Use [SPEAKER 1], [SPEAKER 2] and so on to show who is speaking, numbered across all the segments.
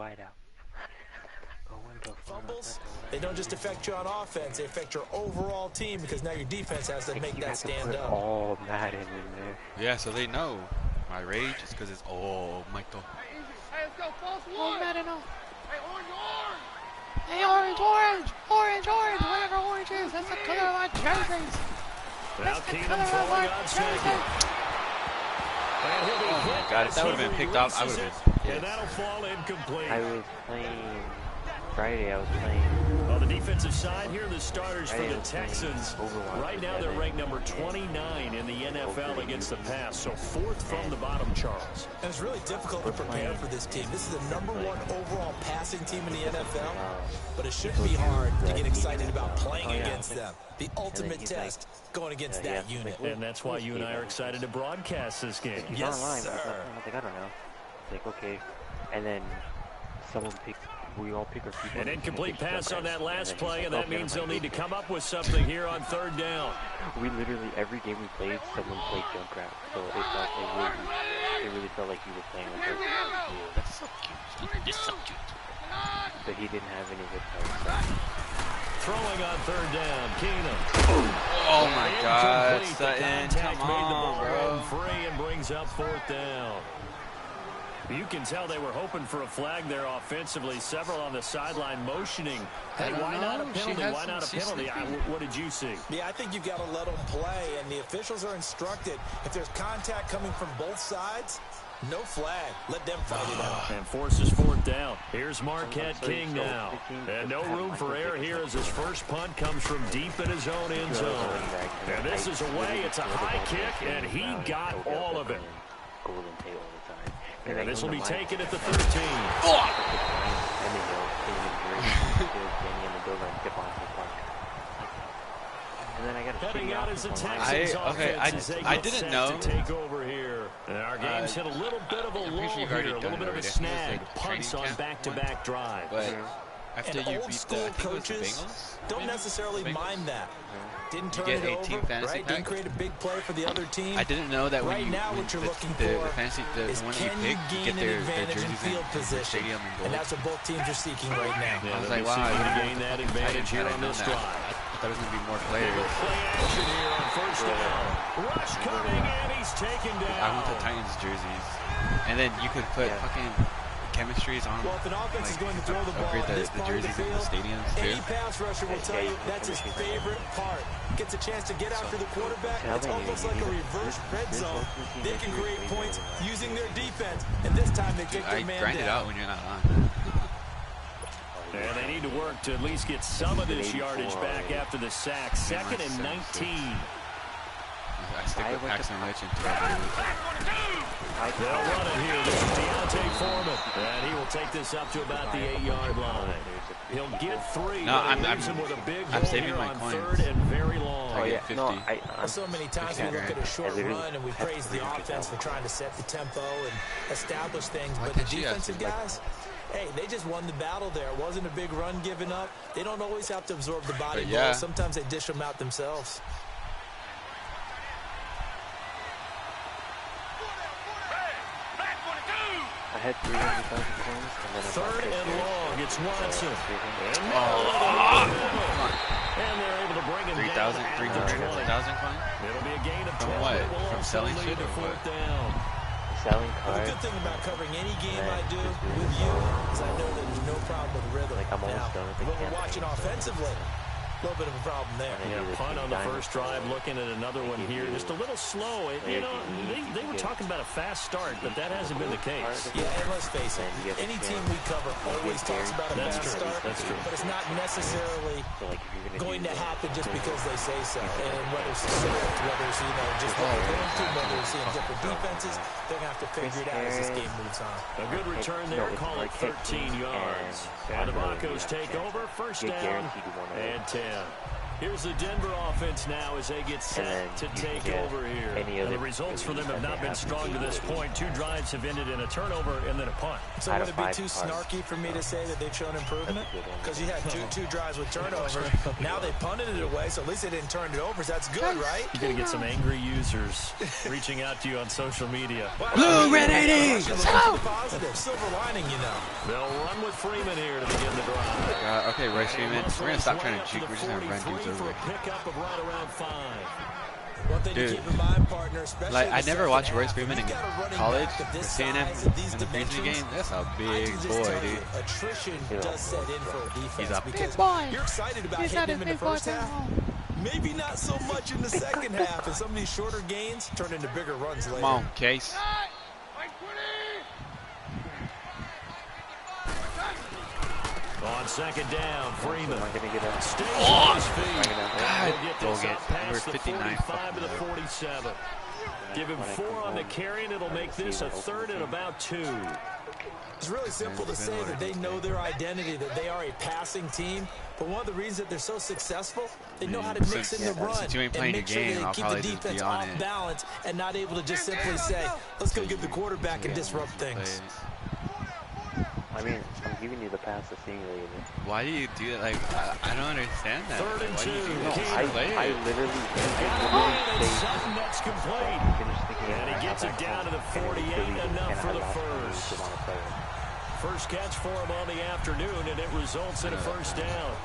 [SPEAKER 1] wide out.
[SPEAKER 2] Fumbles, they don't just affect you on offense, they affect your overall team because now your defense has to make that stand up.
[SPEAKER 1] All Madden in there.
[SPEAKER 3] Yeah, so they know my rage is because it's all Michael.
[SPEAKER 4] Hey, let's go, false one.
[SPEAKER 5] Madden, no.
[SPEAKER 4] Hey, orange.
[SPEAKER 5] Hey, orange, whatever orange is. That's the color of my jerseys.
[SPEAKER 6] Now Keenum throwing on second.
[SPEAKER 3] Oh my God, if that would have been picked off, I would have been.
[SPEAKER 6] And that'll fall incomplete.
[SPEAKER 1] I was playing Friday. I was playing.
[SPEAKER 6] Well, the defensive side here, the starters for the Texans. Right now, they're ranked number 29 in the NFL against the pass. So fourth from the bottom, Charles.
[SPEAKER 2] And it's really difficult to prepare for this team. This is the #1 overall passing team in the NFL, but it shouldn't be hard to get excited about playing against them. The ultimate test going against that unit.
[SPEAKER 6] And that's why you and I are excited to broadcast this game.
[SPEAKER 2] Yes,
[SPEAKER 1] online.
[SPEAKER 2] sir.
[SPEAKER 1] I was like, I don't know. It's like, okay. And then someone picked. We all pick our people.
[SPEAKER 6] An incomplete pass on that last play, and that means they'll need to come up with something here on third down.
[SPEAKER 1] We literally, every game we played, someone played Junkrat. So it really felt like you were playing with her.
[SPEAKER 3] That's so cute. You're so cute.
[SPEAKER 1] But he didn't have any good powers.
[SPEAKER 6] Throwing on third down, Keenum.
[SPEAKER 3] Oh my God, Sutton,
[SPEAKER 6] Contact
[SPEAKER 3] come
[SPEAKER 6] made the
[SPEAKER 3] on,
[SPEAKER 6] ball
[SPEAKER 3] bro.
[SPEAKER 6] run free and brings up fourth down. You can tell they were hoping for a flag there offensively. Several on the sideline motioning. Hey, why not a penalty? Why not a penalty? What did you see?
[SPEAKER 2] Yeah, I think you've got to let them play, and the officials are instructed. If there's contact coming from both sides, no flag. Let them fight it out.
[SPEAKER 6] And forces fourth down. Here's Marquette King now. And no room for error here as his first punt comes from deep in his own end zone. And this is away. It's a high kick, and he got all of it. And this will be taken at the 13. Heading out as the Texans
[SPEAKER 3] I didn't know.
[SPEAKER 6] To take over here. And our game's hit a little bit of a lull here, a little bit of a snag. Punts on back-to-back drives.
[SPEAKER 3] But after
[SPEAKER 2] and
[SPEAKER 3] you
[SPEAKER 2] old
[SPEAKER 3] beat
[SPEAKER 2] school
[SPEAKER 3] the
[SPEAKER 2] coaches don't necessarily mind that. Didn't turn
[SPEAKER 3] get
[SPEAKER 2] it
[SPEAKER 3] 18
[SPEAKER 2] over,
[SPEAKER 3] fantasy
[SPEAKER 2] right? Didn't create a big play for the other team.
[SPEAKER 3] I didn't know that when
[SPEAKER 2] right
[SPEAKER 3] you
[SPEAKER 2] now,
[SPEAKER 3] when
[SPEAKER 2] what you're
[SPEAKER 3] the,
[SPEAKER 2] looking
[SPEAKER 3] the,
[SPEAKER 2] for
[SPEAKER 3] the fantasy, the
[SPEAKER 2] is
[SPEAKER 3] one
[SPEAKER 2] can
[SPEAKER 3] that you
[SPEAKER 2] you
[SPEAKER 3] pick, you
[SPEAKER 2] gain
[SPEAKER 3] get
[SPEAKER 2] an
[SPEAKER 3] their
[SPEAKER 2] advantage in
[SPEAKER 3] jerseys
[SPEAKER 2] field
[SPEAKER 3] in
[SPEAKER 2] position?
[SPEAKER 3] stadium and gold.
[SPEAKER 2] And that's what both teams are seeking right now.
[SPEAKER 6] Yeah,
[SPEAKER 3] I was like, wow,
[SPEAKER 6] to gain that advantage here on this drive.
[SPEAKER 3] I thought it was going to be more players.
[SPEAKER 6] Play action here on first down. Rush coming, and he's taken down.
[SPEAKER 3] I want the Titans jerseys. And then you could put fucking chemistries on.
[SPEAKER 2] Well, if an offense is going to throw the ball
[SPEAKER 3] upgrade
[SPEAKER 2] in this
[SPEAKER 3] the
[SPEAKER 2] part of the
[SPEAKER 3] jerseys in
[SPEAKER 2] field,
[SPEAKER 3] the stadiums too.
[SPEAKER 2] any pass rusher will tell you that's his favorite part. Gets a chance to get after the quarterback. It's almost like a reverse red zone. They can create points using their defense, and this time they take their man
[SPEAKER 3] grind
[SPEAKER 2] down.
[SPEAKER 3] it out when you're not on.
[SPEAKER 6] And they need to work to at least get some of this yardage back after the sack. 2nd and 19.
[SPEAKER 3] I stick with Paxton Lynch until I lose.
[SPEAKER 6] They'll run it here. This is Deontay Foreman. And he will take this up to about the 8-yard line. He'll get 3.
[SPEAKER 3] No, I'm
[SPEAKER 6] with a big
[SPEAKER 3] saving my
[SPEAKER 6] on
[SPEAKER 3] coins.
[SPEAKER 6] 3rd and very long.
[SPEAKER 3] I get 50.
[SPEAKER 2] So many times we look at a short run and we praise the offense for trying to set the tempo and establish things, but the defensive guys, hey, they just won the battle there. It wasn't a big run given up. They don't always have to absorb the body blow. Sometimes they dish them out themselves.
[SPEAKER 1] I had 300,000 points, and then
[SPEAKER 6] 3rd and long. It's Watson. And they're able to bring him
[SPEAKER 3] 3,000
[SPEAKER 6] down.
[SPEAKER 3] coins?
[SPEAKER 6] It'll be a gain of 12.
[SPEAKER 3] From what? From selling shit or what?
[SPEAKER 1] Selling
[SPEAKER 2] Well, the
[SPEAKER 1] cards.
[SPEAKER 2] good thing about covering any game I do with you is I know that there's no problem with rhythm.
[SPEAKER 1] Like, I'm almost
[SPEAKER 2] now,
[SPEAKER 1] done with the
[SPEAKER 2] when we're
[SPEAKER 1] campaign.
[SPEAKER 2] watching offensively, a little bit of a problem there.
[SPEAKER 6] Yeah, punt on the first drive, looking at another one here. Just a little slow. You know, they were talking about a fast start, but that hasn't been the case.
[SPEAKER 2] Yeah, and let's face it, any team we cover always talks about a fast start, but it's not necessarily going to happen just because they say so. And whether it's script, whether it's, just what they're going to, whether it's seeing different defenses, they're going to have to figure it out as this game moves on.
[SPEAKER 6] A good return there, call it 13 yards. And the Broncos take over, first down and 10. Here's the Denver offense now as they get set to take over here. And the results for them have not been strong to this point. 2 drives have ended in a turnover and then a punt.
[SPEAKER 2] So would it be too snarky for me to say that they've shown improvement? Because you had two drives with turnovers. Now they punted it away, so at least they didn't turn it over. So that's good, right?
[SPEAKER 6] You're going to get some angry users reaching out to you on social media.
[SPEAKER 5] Blue, red 80!
[SPEAKER 2] Positive, silver lining, you know.
[SPEAKER 6] They'll run with Freeman here to begin the drive.
[SPEAKER 3] Okay, Royce Freeman. We're going to stop trying to juke. We're just going to run dudes over.
[SPEAKER 6] Pickup of right around 5.
[SPEAKER 2] One thing to keep in mind, partner, especially
[SPEAKER 3] like, I never watched Royce Freeman in college. Seeing him in the preseason game, that's a big boy, dude.
[SPEAKER 2] Attrition does set in for a defense.
[SPEAKER 3] He's a
[SPEAKER 5] big boy.
[SPEAKER 2] You're excited about hitting him in the first half. Maybe not so much in the second half, and some of these shorter gains turn into bigger runs later.
[SPEAKER 3] Come on, Case.
[SPEAKER 6] On second down, Freeman. Stays
[SPEAKER 3] on
[SPEAKER 6] on his feet.
[SPEAKER 3] God,
[SPEAKER 6] He'll get this
[SPEAKER 3] Dolgan.
[SPEAKER 6] up past
[SPEAKER 3] We're
[SPEAKER 6] the
[SPEAKER 3] 59.
[SPEAKER 6] 45 to the 47. Give him 4 on the carry, and it'll make this a 3rd and about 2.
[SPEAKER 2] It's really simple to say that they know their identity, that they are a passing team. But one of the reasons that they're so successful, they know how to mix in the run
[SPEAKER 3] you ain't playing
[SPEAKER 2] and make
[SPEAKER 3] the
[SPEAKER 2] sure
[SPEAKER 3] game,
[SPEAKER 2] they
[SPEAKER 3] I'll
[SPEAKER 2] keep the
[SPEAKER 3] probably just
[SPEAKER 2] defense
[SPEAKER 3] be on
[SPEAKER 2] off
[SPEAKER 3] it.
[SPEAKER 2] balance and not able to just simply say, let's go get the quarterback and disrupt things.
[SPEAKER 1] I mean, I'm giving you the pass to simulate it.
[SPEAKER 3] Why do you do that? Like, I don't understand that.
[SPEAKER 6] 3rd and
[SPEAKER 3] Why
[SPEAKER 6] 2.
[SPEAKER 3] do you do that?
[SPEAKER 1] I literally
[SPEAKER 6] Something that's complete. And he gets it down to the 48, enough for the first. First catch for him on the afternoon, and it results in a first down.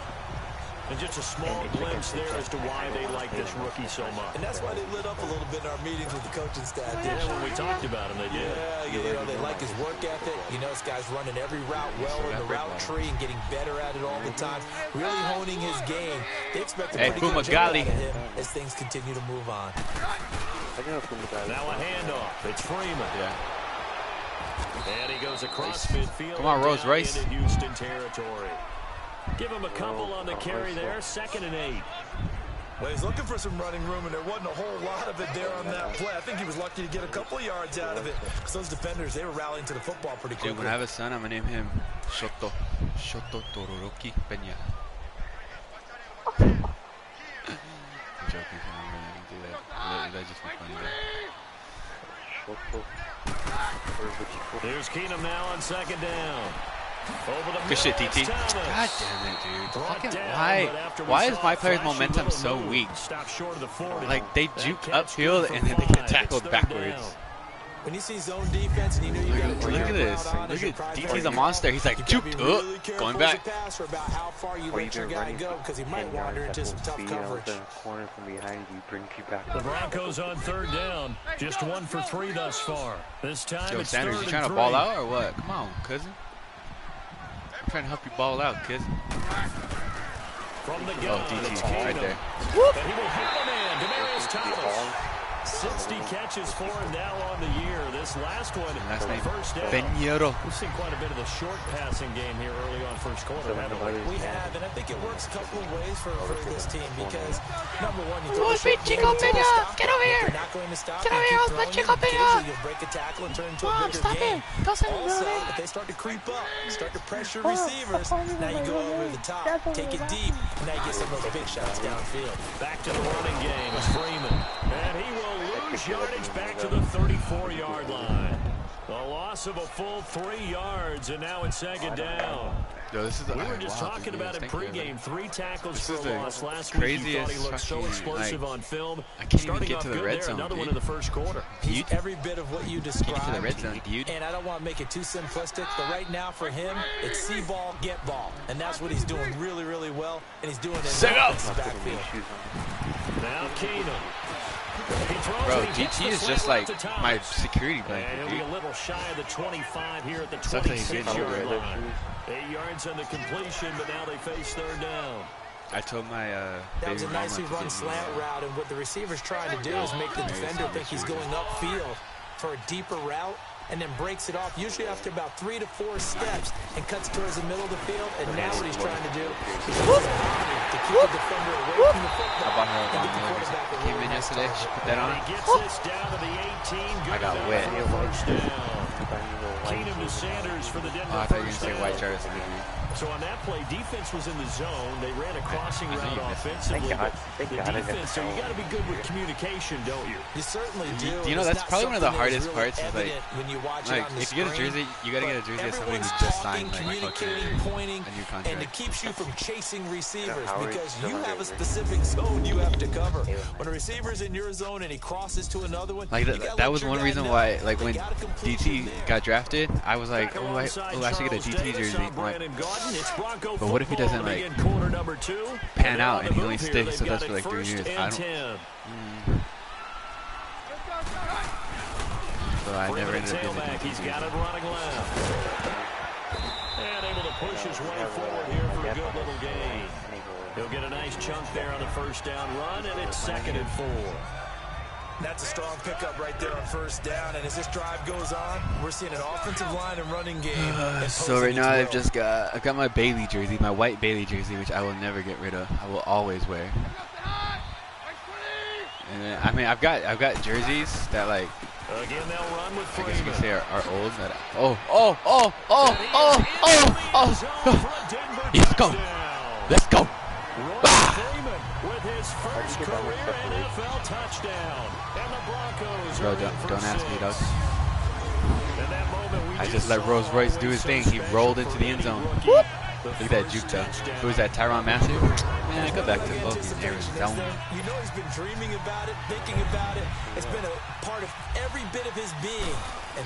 [SPEAKER 6] And just a small glimpse there as to why they like this rookie so much.
[SPEAKER 2] And that's why they lit up a little bit in our meetings with the coaching staff.
[SPEAKER 6] Yeah, when we talked about him, they did.
[SPEAKER 2] Yeah, you know, they like his work ethic. You know, this guy's running every route well in the route tree and getting better at it all the time. Really honing his game. They expect a pretty good job out of him as things continue to move on.
[SPEAKER 6] Now a handoff. It's Freeman.
[SPEAKER 3] Yeah.
[SPEAKER 6] And he goes across midfield.
[SPEAKER 3] Come on, Rose Rice.
[SPEAKER 6] Into Houston territory. Give him a couple on the carry there. 2nd and 8.
[SPEAKER 2] Well, he's looking for some running room, and there wasn't a whole lot of it there on that play. I think he was lucky to get a couple yards out of it, because those defenders, they were rallying to the football pretty quickly.
[SPEAKER 3] Dude, when I have a son, I'm going to name him Shoto Tororoki Peña. I'm joking. I'm really going to do that. That's just funny, though.
[SPEAKER 6] Here's Keenum now on 2nd down.
[SPEAKER 3] Good shit, DT. God damn it, dude. Fucking why is my player's momentum so weak? Like, they juke upfield and then they get tackled backwards.
[SPEAKER 2] When you see zone defense and you know you got
[SPEAKER 3] Look at this. Look at DT's a monster. He's like juked up, going back.
[SPEAKER 2] About how far you let your guy go, because he might wander into some tough coverage.
[SPEAKER 1] Corner from behind you brings you back.
[SPEAKER 6] The Broncos on 3rd down. Just 1 for 3 thus far. This time
[SPEAKER 3] Yo,
[SPEAKER 6] it's
[SPEAKER 3] Sanders,
[SPEAKER 6] 3rd
[SPEAKER 3] you trying
[SPEAKER 6] and
[SPEAKER 3] to
[SPEAKER 6] 3.
[SPEAKER 3] ball out or what? Come on, cousin. I'm trying to help you ball out, kid.
[SPEAKER 6] From the
[SPEAKER 3] Oh, DT, right there.
[SPEAKER 6] And he will hit the man, Demaryius Thomas. 60 catches for him now on the year. This last one, first down.
[SPEAKER 3] Peñero.
[SPEAKER 6] We've seen quite a bit of the short passing game here early on first quarter, haven't we?
[SPEAKER 2] We have, and I think it works a couple of ways for this team, because number one, you throw
[SPEAKER 5] Oh, sweet Chico Peña! Get over here!
[SPEAKER 2] You're not going to stop.
[SPEAKER 5] Get over here, Osman Chico Peña!
[SPEAKER 2] You'll break a tackle and turn into a
[SPEAKER 5] Mom,
[SPEAKER 2] bigger
[SPEAKER 5] stop
[SPEAKER 2] game.
[SPEAKER 5] it! Doesn't
[SPEAKER 2] Also,
[SPEAKER 5] run it.
[SPEAKER 2] if they start to creep up, start to pressure receivers, now you go over the top, take it deep, and now you get some of those big shots downfield.
[SPEAKER 6] Back to the running game is Freeman. And he will lose yardage back to the 34-yard line. A loss of a full 3 yards, and now it's 2nd down.
[SPEAKER 3] Yo, this is
[SPEAKER 6] we were just talking about it pregame. 3 tackles for a loss last week. You thought he looked so explosive on film.
[SPEAKER 3] I can't even
[SPEAKER 6] Starting
[SPEAKER 3] get
[SPEAKER 6] off
[SPEAKER 3] to the
[SPEAKER 6] good
[SPEAKER 3] red
[SPEAKER 6] there,
[SPEAKER 3] zone,
[SPEAKER 6] another
[SPEAKER 3] dude.
[SPEAKER 6] one in the first quarter.
[SPEAKER 2] He's every bit of what you described.
[SPEAKER 3] Get to the red zone, dude.
[SPEAKER 2] And I don't want to make it too simplistic, but right now for him, it's see ball, get ball. And that's what he's doing really, really well. And he's doing it in the offensive backfield.
[SPEAKER 6] Now Keenum.
[SPEAKER 3] Bro, DT is just like my security blanket,
[SPEAKER 6] And he'll
[SPEAKER 3] dude.
[SPEAKER 6] be a little shy of the 25 here at the
[SPEAKER 3] Sucks that he's getting
[SPEAKER 6] 26-yard
[SPEAKER 3] over
[SPEAKER 6] line. 8 yards on the completion, but now they face 3rd down.
[SPEAKER 3] I told my
[SPEAKER 2] that was a nicely run slant route, and what the receiver's trying to do is make the defender think he's going upfield for a deeper route, and then breaks it off, usually after about 3 to 4 steps, and cuts towards the middle of the field. And now what he's trying to do is to keep the defender away from the football.
[SPEAKER 3] I bought her
[SPEAKER 2] and get the quarterback away.
[SPEAKER 3] came in yesterday. She put that on.
[SPEAKER 6] He gets this down to the 18.
[SPEAKER 3] I got wet.
[SPEAKER 6] First down. Keenum to Sanders for the Denver
[SPEAKER 3] Oh, I thought you were going to
[SPEAKER 6] first
[SPEAKER 3] say
[SPEAKER 6] down.
[SPEAKER 3] white Jarvis.
[SPEAKER 6] So on that play, defense was in the zone. They ran a crossing route offensively.
[SPEAKER 1] Thank God.
[SPEAKER 6] Defense, so you got to be good with communication, don't you?
[SPEAKER 2] You certainly do.
[SPEAKER 3] Do you know that's probably one of the hardest parts? Is like if you get a jersey, you got to get a jersey of somebody who just signed
[SPEAKER 2] pointing,
[SPEAKER 3] a new contract.
[SPEAKER 2] and it keeps you from chasing receivers because you have a specific zone you have to cover. When a receiver's in your zone and he crosses to another one,
[SPEAKER 3] like that was one reason why, like when DT got drafted, I was like, oh, I should get a DT jersey. Like, but what if he doesn't like pan out and he only sticks with us for like 3 years? I don't. So I never ended up getting a DT jersey.
[SPEAKER 6] He's got it running left. And able to push his way forward here for a good little gain. He'll get a nice chunk there on the first down run, and it's 2nd and 4.
[SPEAKER 2] That's a strong pickup right there on first down. And as this drive goes on, we're seeing an offensive line and running game.
[SPEAKER 3] So right now I've got my Bailey jersey, my white Bailey jersey, which I will never get rid of. I will always wear. And then, I mean, I've got jerseys that like.
[SPEAKER 6] Again, they'll run with
[SPEAKER 3] I guess you could say are old. That Let's go. Let's go.
[SPEAKER 6] With his first career NFL touchdown, and the Broncos.
[SPEAKER 3] Bro, don't ask me, dog. I just let Rolls Royce do his thing. He rolled into the end zone. Whoop. Look at that juke, though. Who is that, Tyrann Mathieu? Man, go back to fucking Arizona.
[SPEAKER 2] You know he's been dreaming about it, thinking about it. It's been a part of every bit of his being.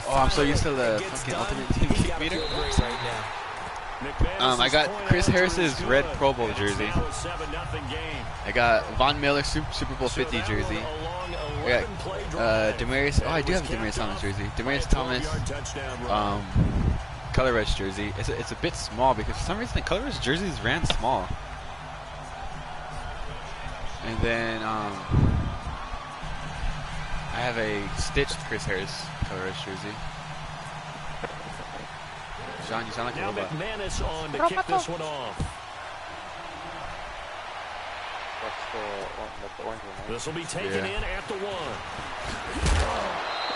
[SPEAKER 3] Oh, I'm so used to the fucking Ultimate Team kick meter. I got Chris Harris's red Pro Bowl jersey. I got Von Miller Super Bowl 50 jersey. I got Demaryius. Oh, I do have a Demaryius Thomas jersey. Demaryius Thomas Color Rush jersey. It's a bit small because for some reason the Color Rush jerseys ran small. And then I have a stitched Chris Harris Color Rush jersey. John, you sound like a robot.
[SPEAKER 6] McManus on to kick this one off. This will be taken in at the 1.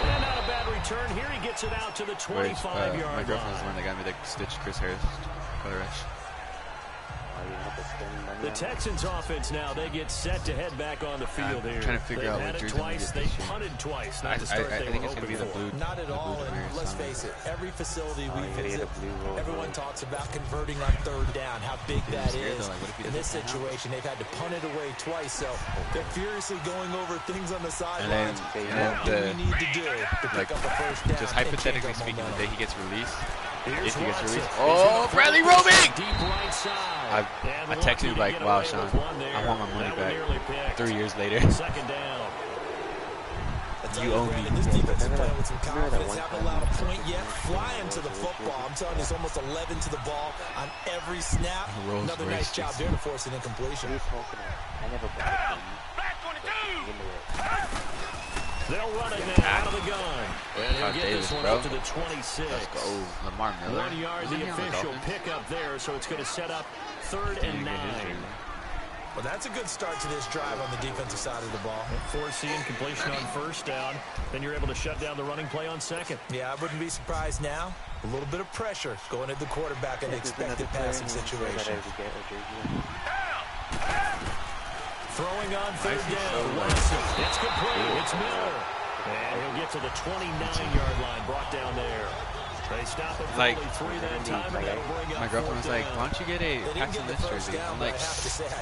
[SPEAKER 6] And not a bad return. Here he gets it out to the 25-yard line.
[SPEAKER 3] My girlfriend's the one that got me the stitched Chris Harris Color Rush.
[SPEAKER 6] The Texans offense now, they get set to head back on the field here.
[SPEAKER 3] I'm trying to figure out what jersey
[SPEAKER 6] twice, they punted twice. Not the start
[SPEAKER 3] I think it's going to be the blue.
[SPEAKER 2] Not at all, and let's face it, every facility we visit, everyone talks about converting on 3rd down, how big that is. In this situation, they've had to punt it away twice, so they're furiously going over things on the sidelines. What do we need to do to pick up a first down?
[SPEAKER 3] Just hypothetically speaking, the day he gets released, if he gets released. Oh, Bradley roaming! I texted him like, wow, Sean, I want my money back 3 years later. You owe me.
[SPEAKER 2] This defense is playing with some confidence. Haven't allowed a point yet. Flying to the football. I'm telling you, it's almost 11 to the ball on every snap. Another nice job there to force an incompletion.
[SPEAKER 6] They'll run it now out of the gun. And he'll get this one up to the 26.
[SPEAKER 3] Let's go, Lamar Miller.
[SPEAKER 6] 1 yard, the official pickup there, so it's going to set up 3rd and 9.
[SPEAKER 2] Well, that's a good start to this drive on the defensive side of the ball.
[SPEAKER 6] Forcing completion on first down. Then you're able to shut down the running play on 2nd.
[SPEAKER 2] Yeah, I wouldn't be surprised now. A little bit of pressure going at the quarterback in the expected passing situation.
[SPEAKER 6] Throwing on 3rd down. Watson. It's complete. It's Miller. And he'll get to the 29-yard line. Brought down there. They stop it
[SPEAKER 3] like,
[SPEAKER 6] 3 that time.
[SPEAKER 3] My girlfriend was like, why don't you get a Paxton Lynch jersey? I'm like,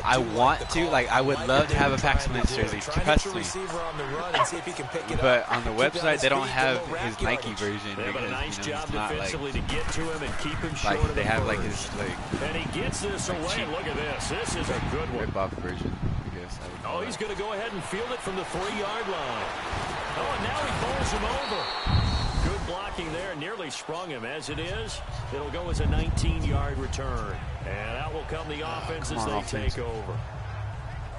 [SPEAKER 3] I want to. Like, I would love to have a Paxton Lynch jersey. Trust me. But on the website, they don't have his Nike version because, you know, it's not like they have like his like.
[SPEAKER 6] And he gets this away. Look at this. This is a good one.
[SPEAKER 3] Rip-off version, I guess.
[SPEAKER 6] Oh, he's going to go ahead and field it from the 3-yard line. Oh, and now he bowls him over. Good blocking there, nearly sprung him. As it is, it'll go as a 19-yard return. And out will come the offense as they take over.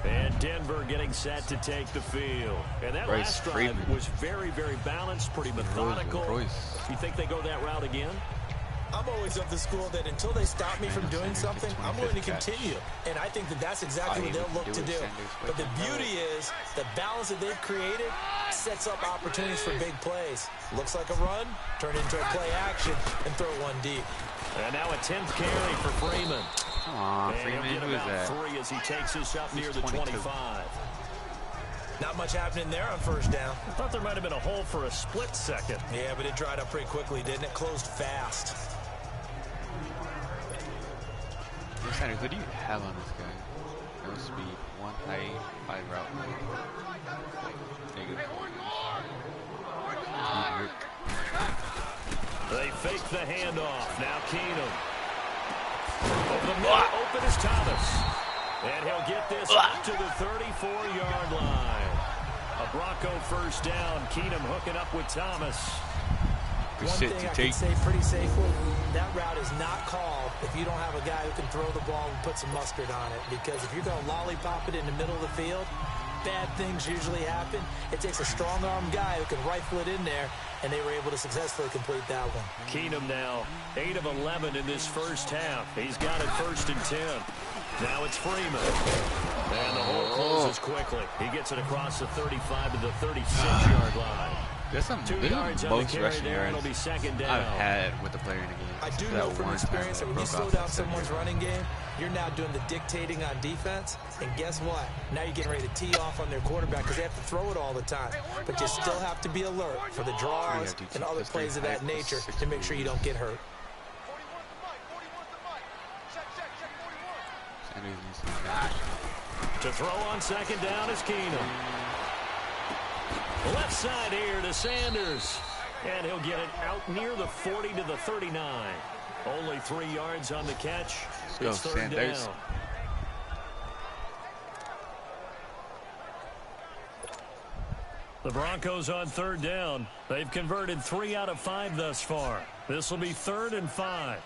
[SPEAKER 6] And Denver getting set to take the field. And that last drive was very, very balanced, pretty methodical. You think they go that route again?
[SPEAKER 2] I'm always of the school that until they stop me from doing something, I'm willing to continue. And I think that that's exactly what they'll look to do. But the beauty is the balance that they've created sets up opportunities for big plays. Looks like a run, turn into a play action, and throw one deep.
[SPEAKER 6] And now a 10th carry for Freeman.
[SPEAKER 3] Come on, Freeman, who is that?
[SPEAKER 6] 3 as he takes us up near the 25.
[SPEAKER 2] Not much happening there on first down.
[SPEAKER 6] I thought there might have been a hole for a split second.
[SPEAKER 2] Yeah, but it dried up pretty quickly, didn't it? Closed fast.
[SPEAKER 3] Sanders, what do you have on this guy? No speed, 1 height, 5 route. Negative.
[SPEAKER 6] They fake the handoff. Now Keenum. Over the middle, open is Thomas. And he'll get this up to the 34-yard line. A Bronco first down. Keenum hooking up with Thomas.
[SPEAKER 2] One thing I can say pretty safely, that route is not called if you don't have a guy who can throw the ball and put some mustard on it. Because if you're going to lollipop it in the middle of the field, bad things usually happen. It takes a strong-arm guy who can rifle it in there, and they were able to successfully complete that one.
[SPEAKER 6] Keenum now 8 of 11 in this first half. He's got it 1st and 10. Now it's Freeman. And the hole closes quickly. He gets it across the 35 to the 36-yard line.
[SPEAKER 3] There's some most rushing yards I've had with a player in the game.
[SPEAKER 2] I do know from experience that when you slow down someone's running game, you're now doing the dictating on defense. And guess what? Now you're getting ready to tee off on their quarterback because they have to throw it all the time. But you still have to be alert for the draws and other plays of that nature to make sure you don't get hurt.
[SPEAKER 6] To throw on 2nd down is Keenum. Left side here to Sanders. And he'll get it out near the 40 to the 39. Only 3 yards on the catch. It's 3rd down. The Broncos on 3rd down. They've converted 3 out of 5 thus far. This will be 3rd and 5.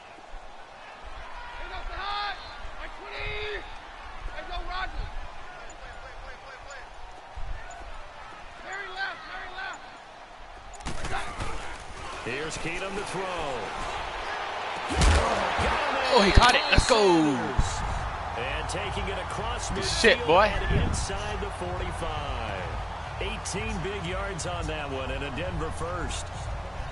[SPEAKER 6] Here's Keenum to throw.
[SPEAKER 3] Oh, he caught it. Let's go.
[SPEAKER 6] And taking it across midfield.
[SPEAKER 3] Shit, boy.
[SPEAKER 6] And inside the 45. 18 big yards on that one and a Denver first.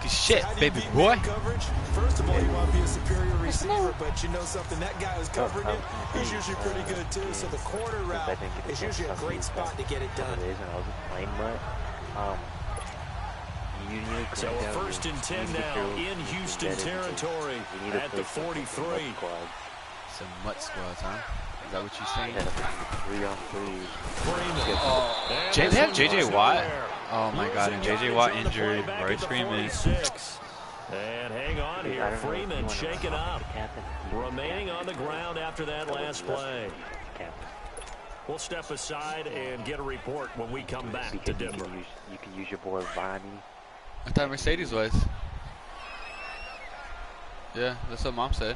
[SPEAKER 3] Good shit, baby boy.
[SPEAKER 2] Coverage? First of all, you want to be a superior receiver, but you know something, that guy who's covering it, he's usually pretty good too. So the corner route is usually a great spot to get it done.
[SPEAKER 6] So a 1st and 10 now in Houston territory at the 43.
[SPEAKER 3] Some mutt squads, huh? Is that what you're saying?
[SPEAKER 6] 3 on 3.
[SPEAKER 3] They have J.J. Watt. Oh my God! And J.J. Watt injured. Royce Freeman.
[SPEAKER 6] And hang on here, Freeman shaken up, remaining on the ground after that last play. We'll step aside and get a report when we come back to Denver.
[SPEAKER 1] You can use your boy Vonnie.
[SPEAKER 3] I thought Mercedes was. Yeah, that's what Mom said.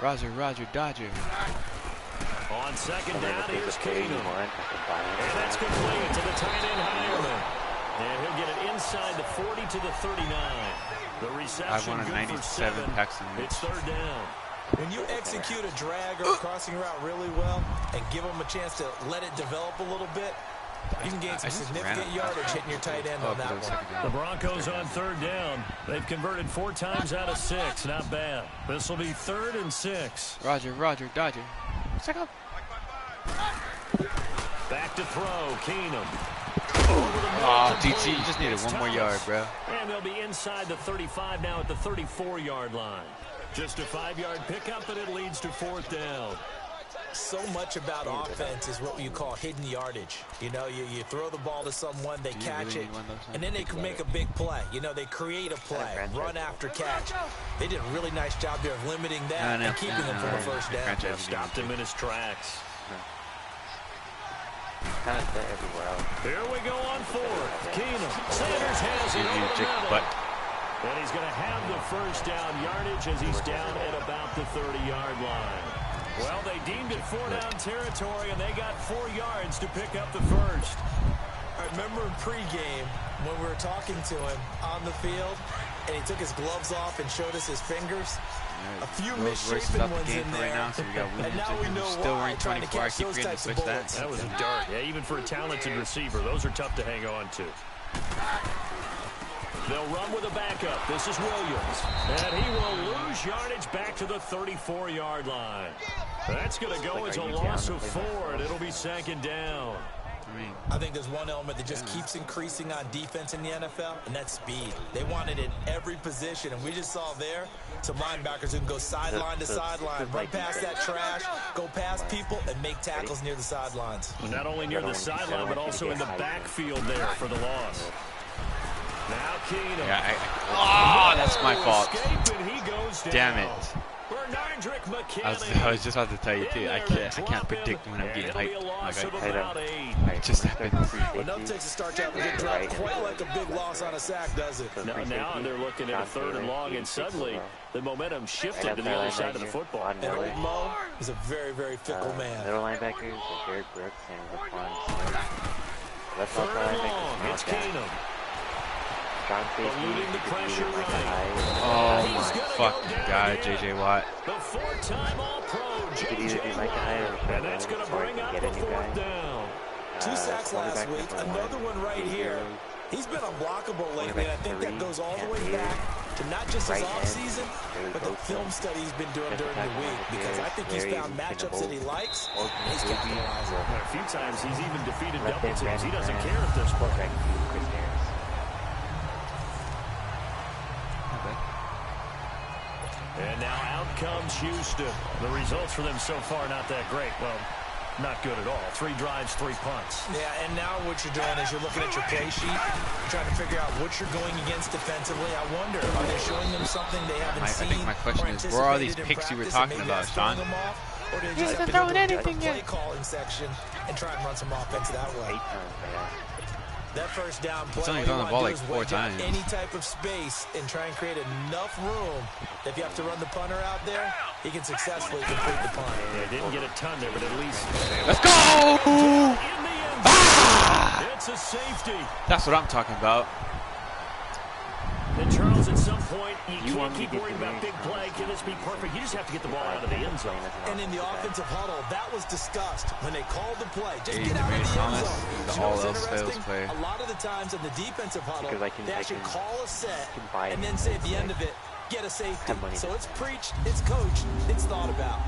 [SPEAKER 3] Roger, Dodger.
[SPEAKER 6] On 2nd down, here's Keenum. And that's complete to the tight end, Hireman. And he'll get it inside the 40 to the 39. The reception good for 7. It's 3rd down.
[SPEAKER 2] When you execute a drag or a crossing route really well and give them a chance to let it develop a little bit, you can gain some significant yardage hitting your tight end on that one.
[SPEAKER 6] The Broncos on 3rd down. They've converted 4 times out of 6. Not bad. This will be 3rd and 6.
[SPEAKER 3] Roger, Dodger. Check up.
[SPEAKER 6] Back to throw, Keenum.
[SPEAKER 3] Oh, DT, you just needed 1 more yard, bro.
[SPEAKER 6] And they'll be inside the 35 now at the 34-yard line. Just a 5-yard pickup, and it leads to 4th down.
[SPEAKER 2] So much about offense is what you call hidden yardage. You know, you throw the ball to someone, they catch it, and then they can make a big play. You know, they create a play, run after catch. They did a really nice job there of limiting that and keeping them from a first down.
[SPEAKER 6] Stopped him in his tracks.
[SPEAKER 1] Kind of set everywhere else.
[SPEAKER 6] Here we go on 4th. Keenum. Sanders has it over the middle. And he's going to have the first down yardage as he's down at about the 30-yard line. Well, they deemed it 4-down territory, and they got 4 yards to pick up the first.
[SPEAKER 2] I remember in pregame when we were talking to him on the field, and he took his gloves off and showed us his fingers. A few misshapen ones in there,
[SPEAKER 3] now, so
[SPEAKER 2] and now we know why, trying to catch those types of bullets.
[SPEAKER 6] That was a dart. Yeah, even for a talented receiver, those are tough to hang on to. They'll run with a backup. This is Williams. And he will lose yardage back to the 34-yard line. That's going to go as a loss of 4, and it'll be 2nd down.
[SPEAKER 2] I think there's one element that just keeps increasing on defense in the NFL, and that's speed. They want it in every position, and we just saw there some linebackers who can go sideline to sideline, run past that trash, go past people, and make tackles near the sidelines.
[SPEAKER 6] Not only near the sideline, but also in the backfield there for the loss. Now Keenum.
[SPEAKER 3] Yeah, that's my fault. Damn it. I was just about to tell you too. I can't predict when I'm getting hyped. It just happens.
[SPEAKER 2] Enough takes to start out with a drive, quite like a big loss on a sack, does it?
[SPEAKER 6] Now they're looking at a 3rd and long, and suddenly the momentum shifted to the other side of the football.
[SPEAKER 2] Mo is a very, very fickle man.
[SPEAKER 1] Middle linebackers, Jared Brooks and Raquan. Left
[SPEAKER 6] 3rd and long, it's Keenum. Eluding the pressure right.
[SPEAKER 3] Oh my fucking God, J.J. Watt.
[SPEAKER 6] The 4-time All-Pro, J.J. Watt. And that's going to bring up the 4th down.
[SPEAKER 2] 2 sacks last week, another one right here. He's been unblockable lately, and I think that goes all the way back to not just his offseason, but the film study he's been doing during the week, because I think he's found matchups that he likes, and he's capitalizing.
[SPEAKER 6] A few times he's even defeated double teams. He doesn't care at this point. And now out comes Houston. The results for them so far not that great. Well, not good at all. 3 drives, 3 punts.
[SPEAKER 2] Yeah, and now what you're doing is you're looking at your play sheet, you're trying to figure out what you're going against defensively. I wonder, are they showing them something they haven't seen?
[SPEAKER 3] I think my question is, where are these picks you were talking about, Sean?
[SPEAKER 2] Or do they just have to go to the play calling section and try and run some offense that way? That first down play,
[SPEAKER 3] he's on the ball like 4 times.
[SPEAKER 2] Any type of space and try and create enough room. If you have to run the punter out there, he can successfully complete the punt.
[SPEAKER 6] Yeah, didn't get a ton there, but at least.
[SPEAKER 3] Let's go! Ah!
[SPEAKER 6] It's a safety.
[SPEAKER 3] That's what I'm talking about.
[SPEAKER 6] And Charles, at some point, you can't keep worrying about big play. Can this be perfect? You just have to get the ball out of the end zone.
[SPEAKER 2] And in the offensive huddle, that was discussed when they called the play. Just get out of the end zone.
[SPEAKER 3] The all else fails play.
[SPEAKER 2] A lot of the times in the defensive huddle, they actually call a set and then say at the end of it, get a safety. So it's preached, it's coached, it's thought about.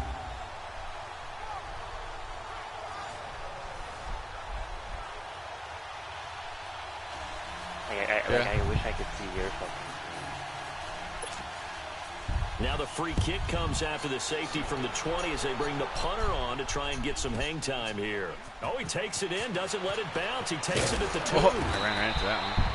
[SPEAKER 1] I wish I could see your fucking.
[SPEAKER 6] Now the free kick comes after the safety from the 20 as they bring the punter on to try and get some hang time here. Oh, he takes it in, doesn't let it bounce. He takes it at the 2.
[SPEAKER 3] Oh, I ran right into that one.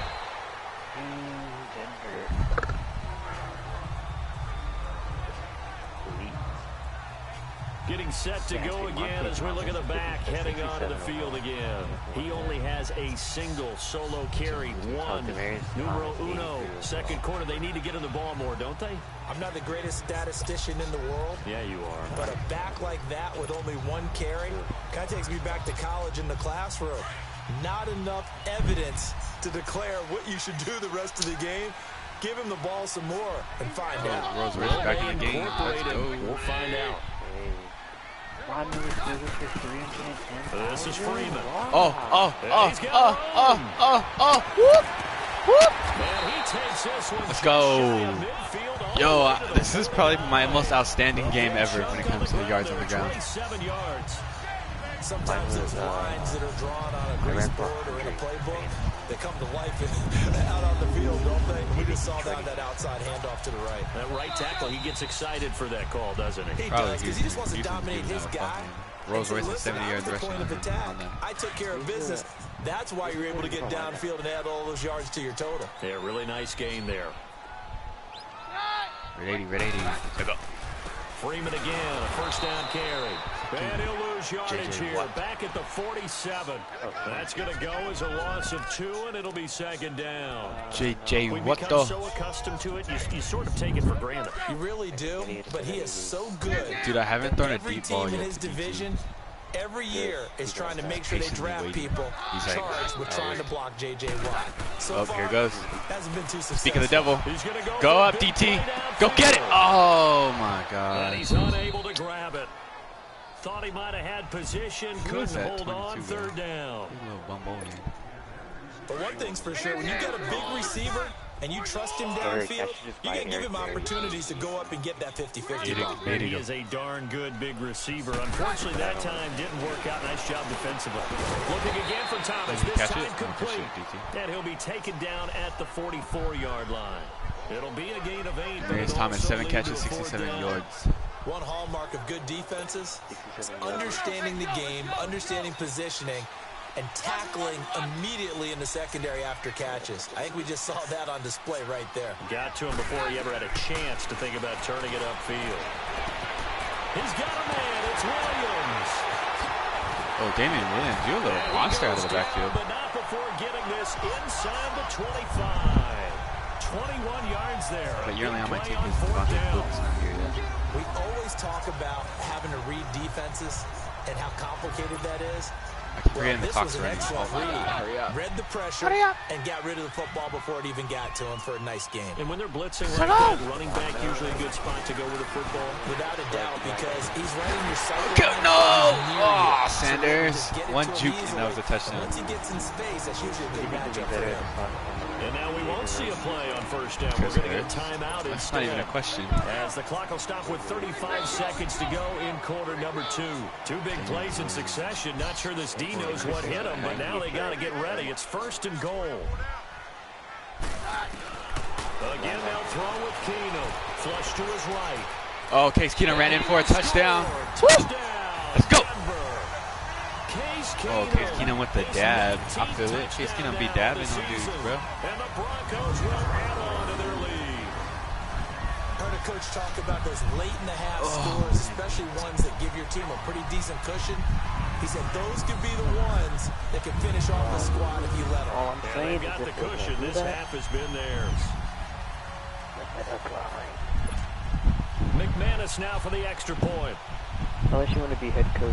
[SPEAKER 6] Getting set to go again as we look at the back, heading onto the field again. He only has a single solo carry, 1. Numero uno, 2nd quarter. They need to get in the ball more, don't they?
[SPEAKER 2] I'm not the greatest statistician in the world.
[SPEAKER 6] Yeah, you are.
[SPEAKER 2] But a back like that with only 1 carry kind of takes me back to college in the classroom. Not enough evidence to declare what you should do the rest of the game. Give him the ball some more and find out.
[SPEAKER 3] Rose's back in the game. Let's go.
[SPEAKER 6] We'll find out. This is Freeman. Man, he takes this one.
[SPEAKER 3] Let's go. Yo, this is probably my most outstanding game ever when it comes to the yards on the ground.
[SPEAKER 6] 27 yards.
[SPEAKER 2] Sometimes there's lines that are drawn on a grease board or in a playbook. They come to life and out on the field, don't they? We just saw that outside handoff to the right.
[SPEAKER 6] That right tackle, he gets excited for that call, doesn't he?
[SPEAKER 2] He does, because he just wants to dominate his guy.
[SPEAKER 3] Rolls Royce is 70 yards rushing on them.
[SPEAKER 2] I took care of business. That's why you're able to get downfield and add all those yards to your total.
[SPEAKER 6] Yeah, really nice game there.
[SPEAKER 3] Red 80, red 80. Let's go.
[SPEAKER 6] Freeman again, a first down carry. And he'll lose yardage here, back at the 47. That's going to go as a loss of 2, and it'll be second down.
[SPEAKER 3] JJ,
[SPEAKER 6] we
[SPEAKER 3] what
[SPEAKER 6] become
[SPEAKER 3] the?
[SPEAKER 6] so accustomed to it, you sort of take it for granted.
[SPEAKER 2] You really do, but he is so good.
[SPEAKER 3] Dude, I haven't thrown a
[SPEAKER 2] Every
[SPEAKER 3] deep ball
[SPEAKER 2] team in
[SPEAKER 3] yet.
[SPEAKER 2] his division, every year, is trying to make sure they draft people charged with trying to block J.J. Watt. So
[SPEAKER 3] here goes.
[SPEAKER 2] Hasn't been too successful.
[SPEAKER 3] Speak of the devil. Go up, DT. Go get it. Oh, my God.
[SPEAKER 6] And he's unable to grab it. Thought he might have had position. Couldn't hold on. Third down.
[SPEAKER 2] But one thing's for sure, when you got a big receiver and you trust him downfield, you got to give him opportunities to go up and get that 50-50 ball.
[SPEAKER 6] He is a darn good big receiver. Unfortunately, that time didn't work out. Nice job defensively. Looking again for Thomas. This time complete. And he'll be taken down at the 44-yard line. It'll be a gain of 8.
[SPEAKER 3] There's Thomas, 7 catches, 67 yards.
[SPEAKER 2] One hallmark of good defenses is understanding the game, understanding positioning, and tackling immediately in the secondary after catches. I think we just saw that on display right there.
[SPEAKER 6] Got to him before he ever had a chance to think about turning it upfield. He's got a man. It's Williams.
[SPEAKER 3] Oh, Damian Williams, you're a little monster out of the backfield.
[SPEAKER 6] But not before getting this inside the 25. 21 yards there.
[SPEAKER 3] But you're only on my team because Devontae Cook's not here yet.
[SPEAKER 2] We always talk about having to read defenses and how complicated that is.
[SPEAKER 3] I keep forgetting the
[SPEAKER 2] This
[SPEAKER 3] clock's
[SPEAKER 2] was an
[SPEAKER 3] running.
[SPEAKER 2] excellent
[SPEAKER 3] Oh, my
[SPEAKER 2] read.
[SPEAKER 3] God. Hurry up.
[SPEAKER 2] Read the pressure and got rid of the football before it even got to him for a nice game.
[SPEAKER 6] And when they're blitzing like that, running back usually a good spot to go with the football.
[SPEAKER 2] Without a doubt, because he's running your
[SPEAKER 3] Okay,
[SPEAKER 2] sideline.
[SPEAKER 3] no! Oh, Sanders. One juke, and that was a touchdown.
[SPEAKER 2] Once he gets in space, that's usually a good matchup for him.
[SPEAKER 6] And now we won't see a play on first down. We're going to get a timeout
[SPEAKER 3] That's
[SPEAKER 6] instead.
[SPEAKER 3] not even a question.
[SPEAKER 6] As the clock will stop with 35 seconds to go in quarter number 2. 2 big plays in succession. Not sure this D knows what hit him, but now they got to get ready. It's first and goal. Again, they'll throw with Keenum. Flush to his right.
[SPEAKER 3] Oh, Case Keenum ran in for a touchdown.
[SPEAKER 6] Touchdown.
[SPEAKER 3] Let's go.
[SPEAKER 6] Case
[SPEAKER 3] Oh, Case Keenum with the dab. I feel it. Case Keenum be dabbing on dudes, bro.
[SPEAKER 6] And the Broncos will add on to their lead.
[SPEAKER 2] Heard a coach talk about those late-in-the-half scores, especially ones that give your team a pretty decent cushion. He said those could be the ones that can finish off the squad if you let them.
[SPEAKER 1] All I'm
[SPEAKER 6] And
[SPEAKER 1] saying
[SPEAKER 6] they've got
[SPEAKER 1] is
[SPEAKER 6] the
[SPEAKER 1] if they
[SPEAKER 6] cushion.
[SPEAKER 1] don't do
[SPEAKER 6] This
[SPEAKER 1] that,
[SPEAKER 6] half has been theirs.
[SPEAKER 1] that's why.
[SPEAKER 6] McManus now for the extra point.
[SPEAKER 1] Unless you want to be head coach,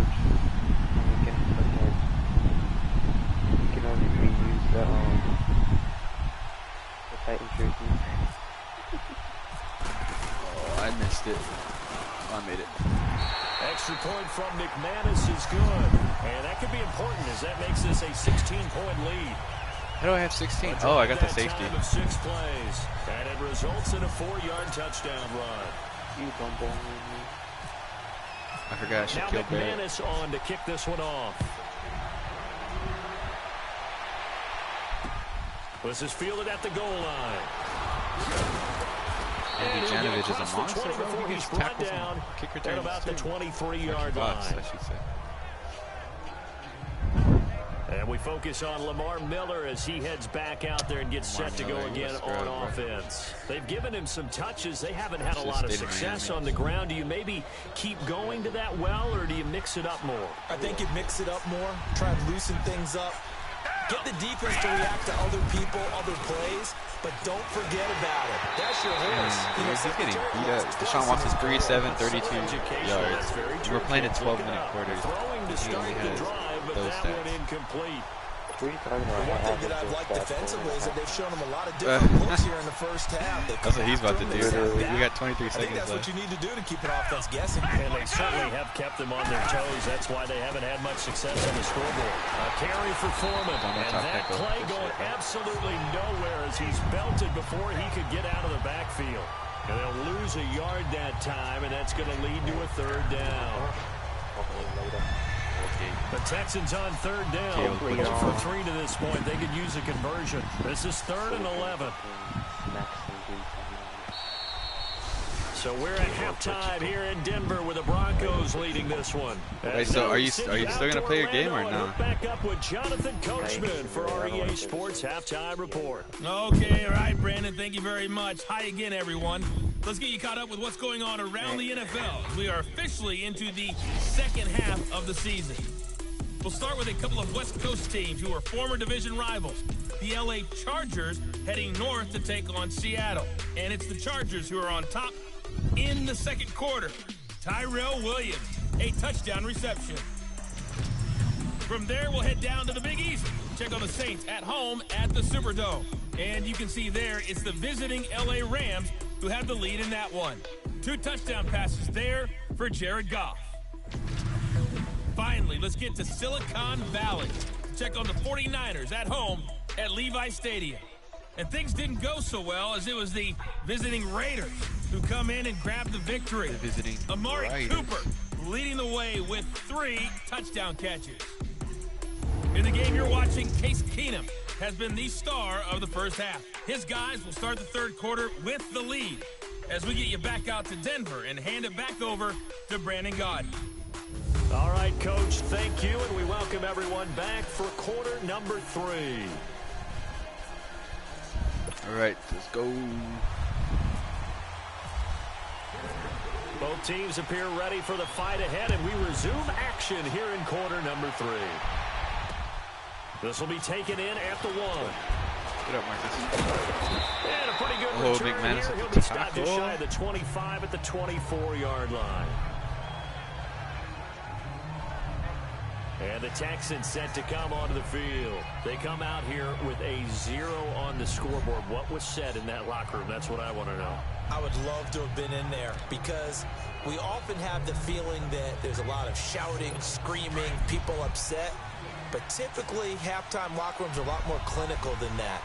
[SPEAKER 1] you can only reuse the Titan jerseys.
[SPEAKER 3] Oh, I missed it. Oh, I made it.
[SPEAKER 6] Extra point from McManus is good. And that could be important as that makes this a 16-point lead.
[SPEAKER 3] How do I have 16? Oh, I got the safety.
[SPEAKER 6] Of 6 plays. And it results in a 4-yard touchdown run.
[SPEAKER 1] You bumble.
[SPEAKER 3] I forgot I should
[SPEAKER 6] Now
[SPEAKER 3] kill Barrett.
[SPEAKER 6] McManus on to kick this one off. This is fielded at the goal line.
[SPEAKER 3] Andy Janovich is a monster, bro.
[SPEAKER 6] Before
[SPEAKER 3] He
[SPEAKER 6] he's
[SPEAKER 3] gets
[SPEAKER 6] brought
[SPEAKER 3] tackles
[SPEAKER 6] down
[SPEAKER 3] and kick
[SPEAKER 6] at
[SPEAKER 3] returns
[SPEAKER 6] about the
[SPEAKER 3] too.
[SPEAKER 6] 23-yard
[SPEAKER 3] Box,
[SPEAKER 6] line.
[SPEAKER 3] I should say.
[SPEAKER 6] And we focus on Lamar Miller as he heads back out there and gets set to go again on offense. They've given him some touches. They haven't had a lot of success on the ground. Do you maybe keep going to that well, or do you mix it up more?
[SPEAKER 2] I think you mix it up more, try and loosen things up. Get the defense to react to other people, other plays, but don't forget about it. That's your horse.
[SPEAKER 3] He's getting beat up. Deshaun Watson 3-7, 32 yards. We're playing a 12-minute quarter.
[SPEAKER 6] Throwing to start the drive, but that one incomplete.
[SPEAKER 2] The one thing that I've liked defensively is that they've shown him a lot of different looks here in the first half.
[SPEAKER 3] That's what he's about to do. We got 23
[SPEAKER 2] I think
[SPEAKER 3] seconds
[SPEAKER 2] that's what
[SPEAKER 3] left.
[SPEAKER 2] you need to do to keep an offense guessing.
[SPEAKER 6] And they certainly have kept them on their toes. That's why they haven't had much success on the scoreboard. A carry for Foreman. And that play going absolutely nowhere as he's belted before he could get out of the backfield. And they'll lose a yard that time, and that's going to lead to a 3rd down. The Texans on 3rd down. 4 for 3 to this point. They could use a conversion. This is 3rd and 11. So we're at halftime here in Denver with the Broncos leading this one.
[SPEAKER 3] Wait, so are you still going to play your game or no?
[SPEAKER 6] Back up with Jonathan Coachman for our EA Sports Halftime Report.
[SPEAKER 7] Okay, all right, Brandon. Thank you very much. Hi again, everyone. Let's get you caught up with what's going on around the NFL. We are officially into the second half of the season. We'll start with a couple of West Coast teams who are former division rivals. The LA Chargers heading north to take on Seattle. And it's the Chargers who are on top in the second quarter. Tyrell Williams, a touchdown reception. From there, we'll head down to the Big East. Check on the Saints at home at the Superdome. And you can see there, it's the visiting LA Rams who have the lead in that one. 2 touchdown passes there for Jared Goff. Finally, let's get to Silicon Valley. Check on the 49ers at home at Levi Stadium. And things didn't go so well as it was the visiting Raiders who come in and grab the victory.
[SPEAKER 3] The visiting
[SPEAKER 7] Amari
[SPEAKER 3] Raiders.
[SPEAKER 7] Cooper leading the way with 3 touchdown catches. In the game you're watching, Case Keenum has been the star of the first half. His guys will start the third quarter with the lead as we get you back out to Denver and hand it back over to Brandon Gaudin.
[SPEAKER 6] All right, Coach, thank you, and we welcome everyone back for quarter number 3.
[SPEAKER 3] All right, let's go.
[SPEAKER 6] Both teams appear ready for the fight ahead, and we resume action here in quarter number 3. This will be taken in at the 1.
[SPEAKER 3] Get up, Marcus.
[SPEAKER 6] And a pretty good return
[SPEAKER 3] McManus
[SPEAKER 6] here.
[SPEAKER 3] at
[SPEAKER 6] He'll
[SPEAKER 3] the
[SPEAKER 6] be stopped just
[SPEAKER 3] tackle.
[SPEAKER 6] shy of the 25 at the 24-yard line. And the Texans set to come onto the field. They come out here with a 0 on the scoreboard. What was said in that locker room? That's what I want to know.
[SPEAKER 2] I would love to have been in there because we often have the feeling that there's a lot of shouting, screaming, people upset. But typically, halftime locker rooms are a lot more clinical than that.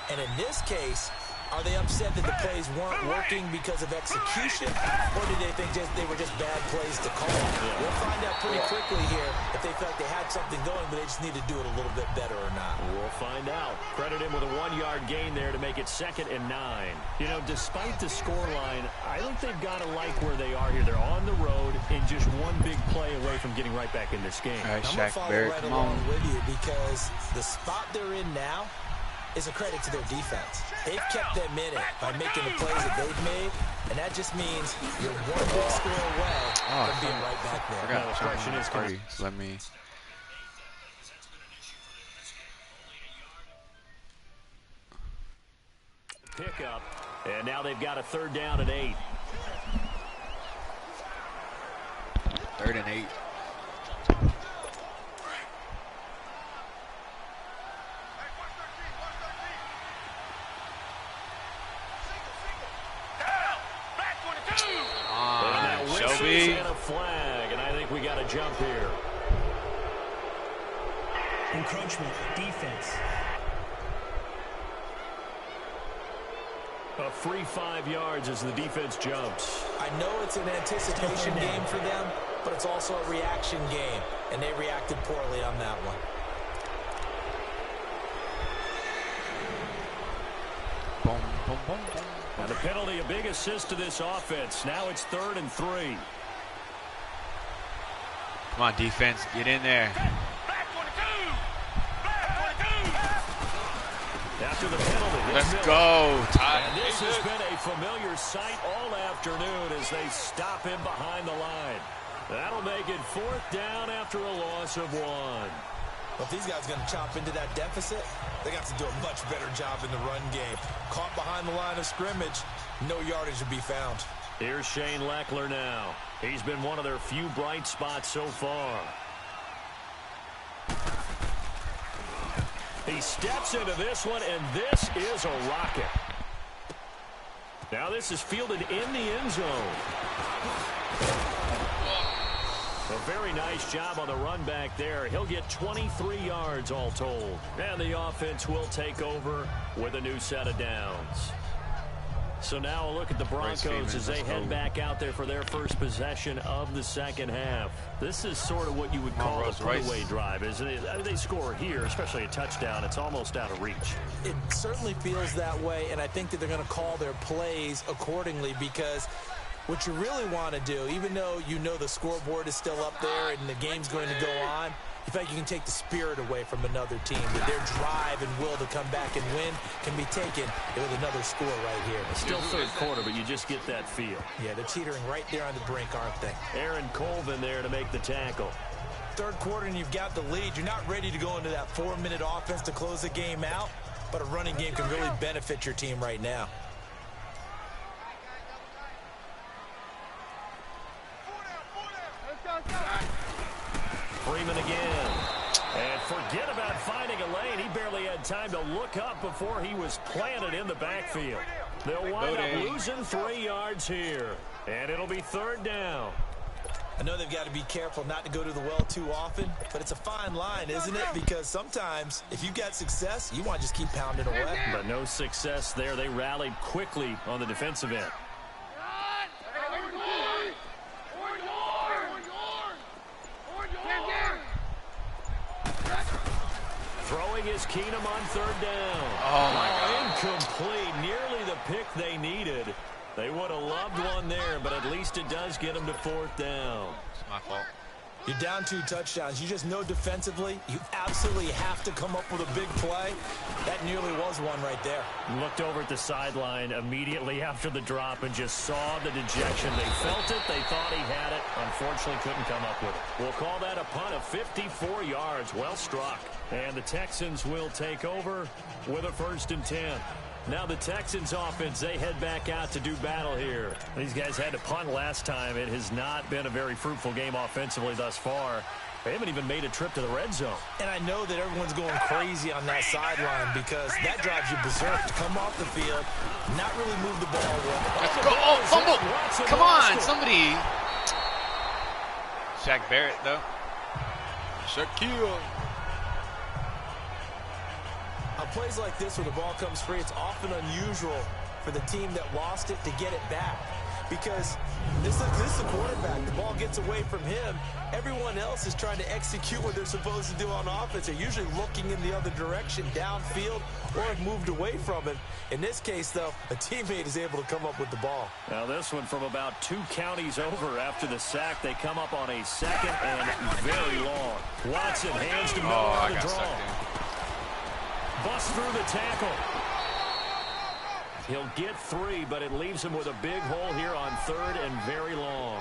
[SPEAKER 2] And in this case, are they upset that the plays weren't working because of execution? Or did they think they were just bad plays to call? We'll find out pretty quickly here if they felt they had something going, but they just need to do it a little bit better or not.
[SPEAKER 6] We'll find out. Credit him with a 1-yard gain there to make it 2nd and 9. You know, despite the scoreline, I think they've got to like where they are here. They're on the road and just one big play away from getting right back in this game.
[SPEAKER 3] All right,
[SPEAKER 2] I'm going to
[SPEAKER 3] Shaq
[SPEAKER 2] follow
[SPEAKER 3] Barrett,
[SPEAKER 2] right
[SPEAKER 3] come
[SPEAKER 2] along
[SPEAKER 3] on.
[SPEAKER 2] with you because the spot they're in now is a credit to their defense. They've kept them in it by making the plays that they've made, and that just means you're one big score away from being right back there.
[SPEAKER 3] Forgot
[SPEAKER 6] the question is,
[SPEAKER 3] party. So let me.
[SPEAKER 6] Pick up, and now they've got a 3rd down and 8.
[SPEAKER 3] 3rd and 8. Shelby.
[SPEAKER 6] And a flag, and I think we got a jump here.
[SPEAKER 8] Encroachment, defense.
[SPEAKER 6] A free 5 yards as the defense jumps.
[SPEAKER 2] I know it's an anticipation game for them, but it's also a reaction game, and they reacted poorly on that one.
[SPEAKER 3] Boom, boom, boom, boom.
[SPEAKER 6] And the penalty, a big assist to this offense. Now it's 3rd and 3.
[SPEAKER 3] Come on, defense, get in there.
[SPEAKER 6] After the penalty,
[SPEAKER 3] Let's go, Ty.
[SPEAKER 6] And this has been a familiar sight all afternoon as they stop him behind the line. That'll make it 4th down after a loss of 1.
[SPEAKER 2] Well, if these guys are going to chop into that deficit, they got to do a much better job in the run game. Caught behind the line of scrimmage, no yardage to be found.
[SPEAKER 6] Here's Shane Leckler now. He's been one of their few bright spots so far. He steps into this one, and this is a rocket. Now this is fielded in the end zone. A very nice job on the run back there. He'll get 23 yards all told. And the offense will take over with a new set of downs. So now a look at the Broncos as they head back out there for their first possession of the second half. This is sort of what you would call a put-away drive, isn't it? I mean, they score here, especially a touchdown. It's almost out of reach.
[SPEAKER 2] It certainly feels that way, and I think that they're going to call their plays accordingly because what you really want to do, even though you know the scoreboard is still up there and the game's going to go on, In fact, you can take the spirit away from another team. That their drive and will to come back and win can be taken with another score right here.
[SPEAKER 6] It's still third quarter, but you just get that feel.
[SPEAKER 2] Yeah, they're teetering right there on the brink, aren't they?
[SPEAKER 6] Aaron Colvin there to make the tackle.
[SPEAKER 2] Third quarter and you've got the lead. You're not ready to go into that 4-minute offense to close the game out, but a running game can really benefit your team right now.
[SPEAKER 6] Freeman again. And forget about finding a lane. He barely had time to look up before he was planted in the backfield. They'll wind up losing 3 yards here. And it'll be third down.
[SPEAKER 2] I know they've got to be careful not to go to the well too often, but it's a fine line, isn't it? Because sometimes if you've got success, you want to just keep pounding away.
[SPEAKER 6] But no success there. They rallied quickly on the defensive end. Throwing is Keenum on third down.
[SPEAKER 3] Oh, my God.
[SPEAKER 6] Incomplete. Nearly the pick they needed. They would have loved one there, but at least it does get them to fourth down.
[SPEAKER 3] It's my fault.
[SPEAKER 2] You're down 2 touchdowns. You just know defensively you absolutely have to come up with a big play. That nearly was one right there.
[SPEAKER 6] Looked over at the sideline immediately after the drop and just saw the dejection. They felt it. They thought he had it. Unfortunately, couldn't come up with it. We'll call that a punt of 54 yards. Well struck. And the Texans will take over with a 1st and 10. Now the Texans offense, they head back out to do battle here. These guys had to punt last time. It has not been a very fruitful game offensively thus far. They haven't even made a trip to the red zone.
[SPEAKER 2] And I know that everyone's going crazy on that sideline because that drives you berserk to come off the field, not really move the ball well.
[SPEAKER 3] Let's go. Oh, fumble. Come on, somebody. Shaq Barrett, though. Shaquille.
[SPEAKER 2] On plays like this where the ball comes free, it's often unusual for the team that lost it to get it back. Because this is the quarterback. The ball gets away from him. Everyone else is trying to execute what they're supposed to do on offense. They're usually looking in the other direction, downfield, or have moved away from it. In this case, though, a teammate is able to come up with the ball.
[SPEAKER 6] Now this one from about 2 counties over after the sack. They come up on a 2nd and very long. Watson hands to Miller on the draw. Bust through the tackle. He'll get 3, but it leaves him with a big hole here on 3rd and very long.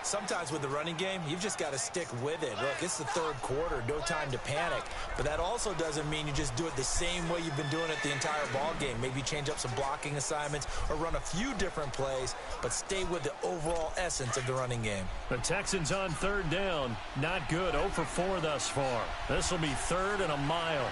[SPEAKER 2] Sometimes with the running game, you've just got to stick with it. Look, it's the 3rd quarter, no time to panic. But that also doesn't mean you just do it the same way you've been doing it the entire ball game. Maybe change up some blocking assignments or run a few different plays, but stay with the overall essence of the running game.
[SPEAKER 6] The Texans on 3rd down. Not good. 0 for 4 thus far. This will be 3rd and a mile.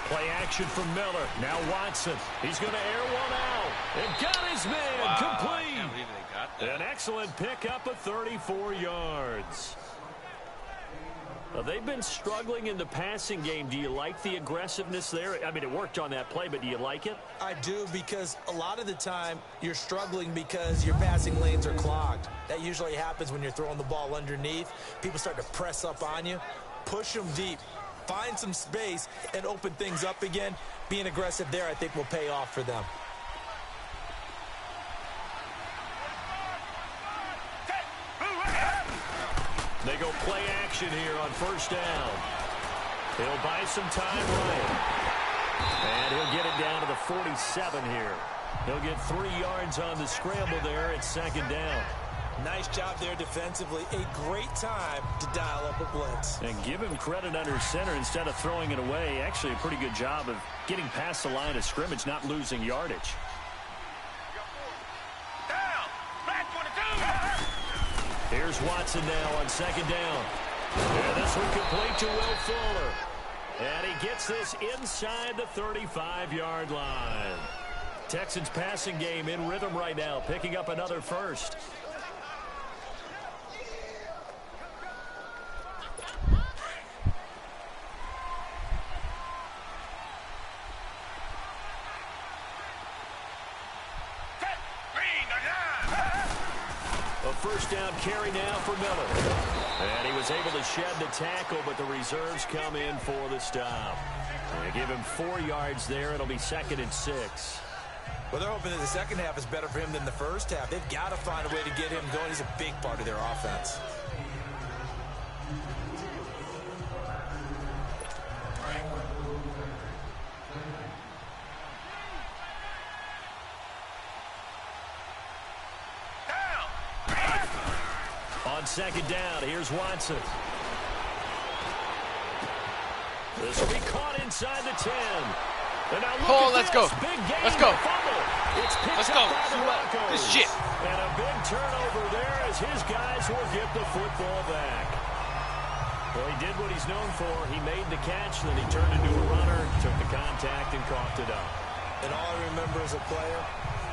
[SPEAKER 6] Play action from Miller. Now Watson. He's going to air one out. It got his man.
[SPEAKER 3] Wow,
[SPEAKER 6] complete.
[SPEAKER 3] I can't believe they got that.
[SPEAKER 6] An excellent pickup of 34 yards. Now, they've been struggling in the passing game. Do you like the aggressiveness there? I mean, it worked on that play, but do you like it?
[SPEAKER 2] I do, because a lot of the time you're struggling because your passing lanes are clogged. That usually happens when you're throwing the ball underneath. People start to press up on you. Push them deep. Find some space and open things up again. Being aggressive there, I think, will pay off for them.
[SPEAKER 6] They go play action here on 1st down. He'll buy some time running. And he'll get it down to the 47 here. He'll get 3 yards on the scramble there at 2nd down.
[SPEAKER 2] Nice job there defensively. A great time to dial up a blitz.
[SPEAKER 6] And give him credit under center instead of throwing it away. Actually, a pretty good job of getting past the line of scrimmage, not losing yardage. Here's Watson now on 2nd down. And this one complete to Will Fuller. And he gets this inside the 35-yard line. Texans passing game in rhythm right now, picking up another 1st. A 1st down carry now for Miller. And he was able to shed the tackle, but the reserves come in for the stop. They give him 4 yards there. It'll be 2nd and 6.
[SPEAKER 2] Well, they're hoping that the second half is better for him than the first half. They've got to find a way to get him going. He's a big part of their offense.
[SPEAKER 6] On second down, here's Watson. This will be caught inside the 10. And now look
[SPEAKER 3] let's go. Let's go.
[SPEAKER 6] Let's
[SPEAKER 3] go.
[SPEAKER 6] By the Broncos.
[SPEAKER 3] This shit.
[SPEAKER 6] And a big turnover there as his guys will get the football back. Well, he did what he's known for. He made the catch, then he turned into a runner, took the contact, and coughed it up.
[SPEAKER 2] And all I remember as a player,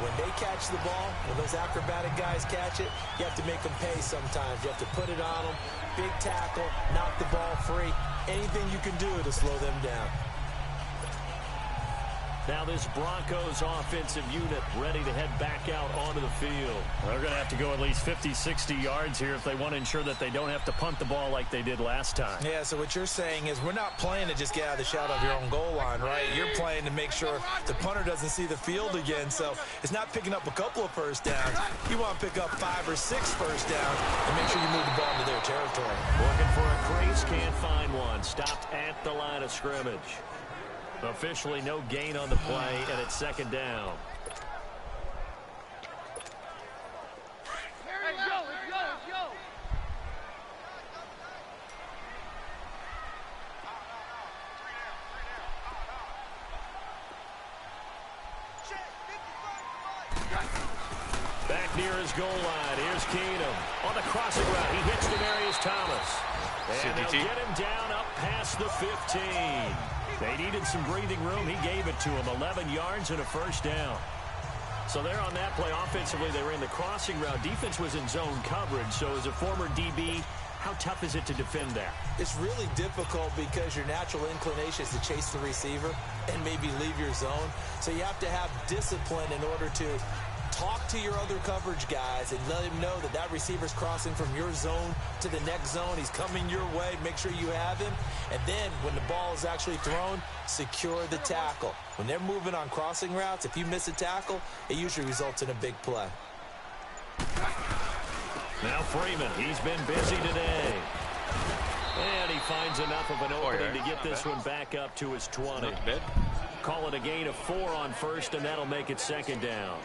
[SPEAKER 2] when they catch the ball, when those acrobatic guys catch it, you have to make them pay sometimes. You have to put it on them, big tackle, knock the ball free. Anything you can do to slow them down.
[SPEAKER 6] Now this Broncos offensive unit ready to head back out onto the field. They're going to have to go at least 50, 60 yards here if they want to ensure that they don't have to punt the ball like they did last time.
[SPEAKER 2] Yeah, so what you're saying is we're not playing to just get out of the shadow of your own goal line, right? You're playing to make sure the punter doesn't see the field again. So it's not picking up a couple of first downs. You want to pick up 5 or 6 first downs and make sure you move the ball into their territory.
[SPEAKER 6] Looking for a crease, can't find one. Stopped at the line of scrimmage. Officially no gain on the play, and it's second down.
[SPEAKER 4] Let's go, let's go, let's go.
[SPEAKER 6] Back near his goal line. Here's Keenum on the crossing route. He hits Demarius Thomas. And they'll get him down up past the 15. They needed some breathing room. He gave it to him. 11 yards and a first down. So there on that play, offensively, they ran the crossing route. Defense was in zone coverage. So as a former DB, how tough is it to defend that?
[SPEAKER 2] It's really difficult because your natural inclination is to chase the receiver and maybe leave your zone. So you have to have discipline in order to talk to your other coverage guys and let him know that that receiver's crossing from your zone to the next zone. He's coming your way. Make sure you have him. And then when the ball is actually thrown, secure the tackle. When they're moving on crossing routes, if you miss a tackle, it usually results in a big play.
[SPEAKER 6] Now Freeman, he's been busy today. And he finds enough of an opening to get this one back up to his 20. Call it a gain of 4 on first, and that'll make it second down.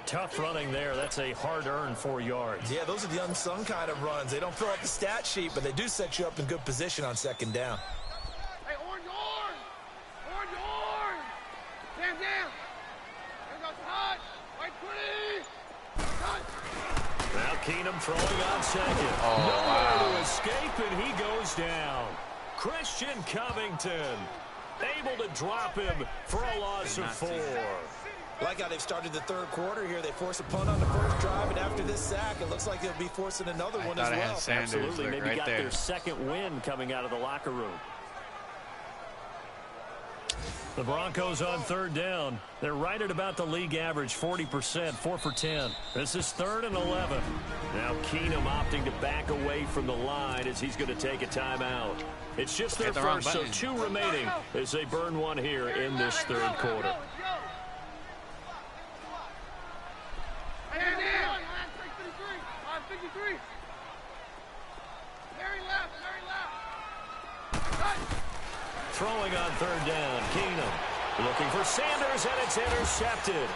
[SPEAKER 6] Tough running there. That's a hard-earned 4 yards.
[SPEAKER 2] Yeah, those are the unsung kind of runs. They don't fill up the stat sheet, but they do set you up in good position on second down.
[SPEAKER 4] Hey, orange, orange! Orange, orange! Stand down! Here goes touch! Right, pretty! Touch!
[SPEAKER 6] Now Keenum throwing on second. Nowhere to escape, and he goes down. Christian Covington able to drop him for a loss of 4.
[SPEAKER 2] Like how they've started the third quarter here. They force a punt on the first drive, and after this sack, it looks like they'll be forcing another one as well.
[SPEAKER 6] Absolutely, maybe
[SPEAKER 3] right
[SPEAKER 6] got
[SPEAKER 3] there.
[SPEAKER 6] their second win coming out of the locker room. The Broncos on third down. They're right at about the league average, 40%, 4 for 10. This is 3rd and 11. Now Keenum opting to back away from the line as he's going to take a timeout. It's just their first, so 2 remaining as they burn one here in this third quarter. Throwing on third down, Keenum looking for Sanders, and it's intercepted.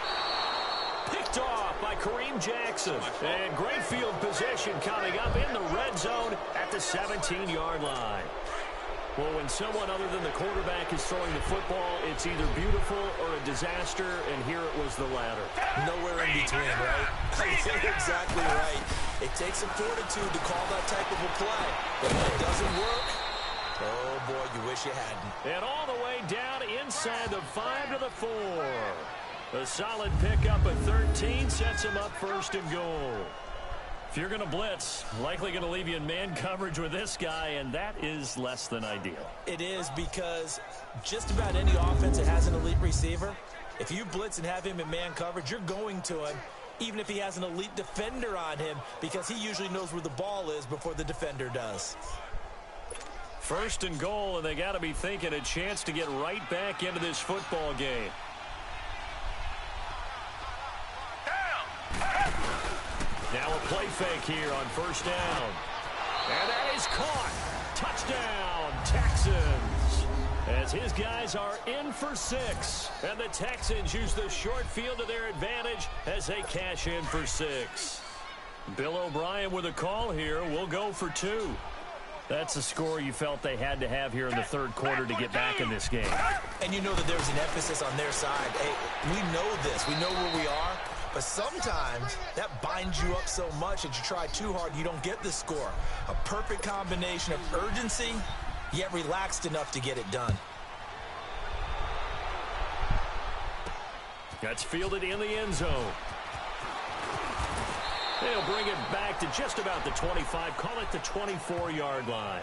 [SPEAKER 6] Picked off by Kareem Jackson. And great field position coming up in the red zone at the 17-yard line. Well, when someone other than the quarterback is throwing the football, it's either beautiful or a disaster, and here it was the latter.
[SPEAKER 2] Nowhere in between, right? You're exactly right. It takes some fortitude to call that type of a play. But when it doesn't work, oh, boy, you wish you hadn't.
[SPEAKER 6] And all the way down inside the 5 to the 4. A solid pickup at 13 sets him up 1st and goal. If you're going to blitz, likely going to leave you in man coverage with this guy, and that is less than ideal.
[SPEAKER 2] It is, because just about any offense that has an elite receiver, if you blitz and have him in man coverage, you're going to him, even if he has an elite defender on him, because he usually knows where the ball is before the defender does.
[SPEAKER 6] 1st and goal, and they got to be thinking a chance to get right back into this football game. play fake here on first down. And that is caught. Touchdown, Texans. As his guys are in for 6. And the Texans use the short field to their advantage as they cash in for 6. Bill O'Brien with a call here. We'll go for 2. That's the score you felt they had to have here in the third quarter to get back in this game.
[SPEAKER 2] And you know that there's an emphasis on their side. Hey, we know this. We know where we are. But sometimes that binds you up so much that you try too hard, you don't get the score. A perfect combination of urgency, yet relaxed enough to get it done.
[SPEAKER 6] That's fielded in the end zone. They'll bring it back to just about the 25. Call it the 24-yard line.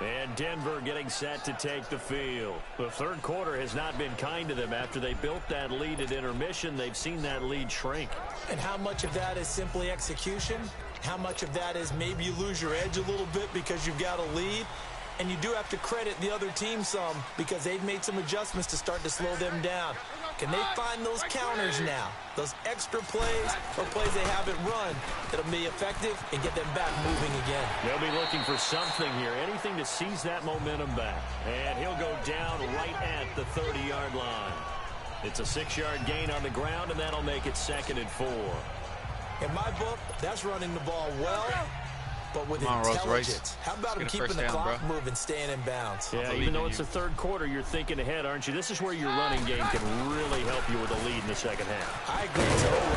[SPEAKER 6] And Denver getting set to take the field. The third quarter has not been kind to them. After they built that lead at intermission, they've seen that lead shrink.
[SPEAKER 2] And how much of that is simply execution? How much of that is maybe you lose your edge a little bit because you've got a lead? And you do have to credit the other team some because they've made some adjustments to start to slow them down. Can they find those counters now? Those extra plays or plays they haven't run that'll be effective and get them back moving again.
[SPEAKER 6] They'll be looking for something here, anything to seize that momentum back. And he'll go down right at the 30-yard line. It's a 6-yard gain on the ground, and that'll make it 2nd and 4.
[SPEAKER 2] In my book, that's running the ball well, but with intelligence. How about him keeping the clock moving, staying in bounds?
[SPEAKER 6] Yeah, even though it's the third quarter, you're thinking ahead, aren't you? This is where your running game can really help you with a lead in the second half.
[SPEAKER 2] I agree.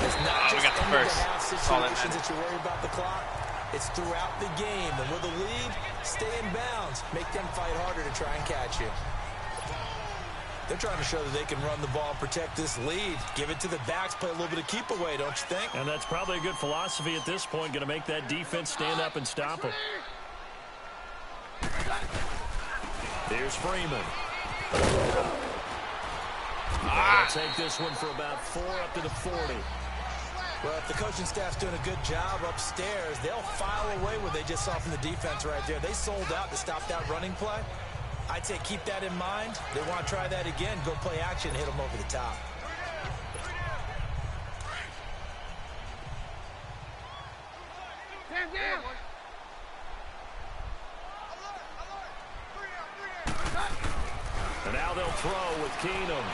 [SPEAKER 2] It's not just end-of-the-half situations that you worry about the clock. It's throughout the game. And with a lead, stay in bounds. Make them fight harder to try and catch you. They're trying to show that they can run the ball and protect this lead. Give it to the backs, play a little bit of keep away, don't you think?
[SPEAKER 6] And that's probably a good philosophy at this point, going to make that defense stand up and stop them. Here's Freeman. They'll take this one for about 4 up to the 40.
[SPEAKER 2] Well, if the coaching staff's doing a good job upstairs, they'll file away what they just saw from the defense right there. They sold out to stop that running play. I'd say keep that in mind. They want to try that again. Go play action and hit them over the top.
[SPEAKER 4] Stand down.
[SPEAKER 6] And now they'll throw with Keenum.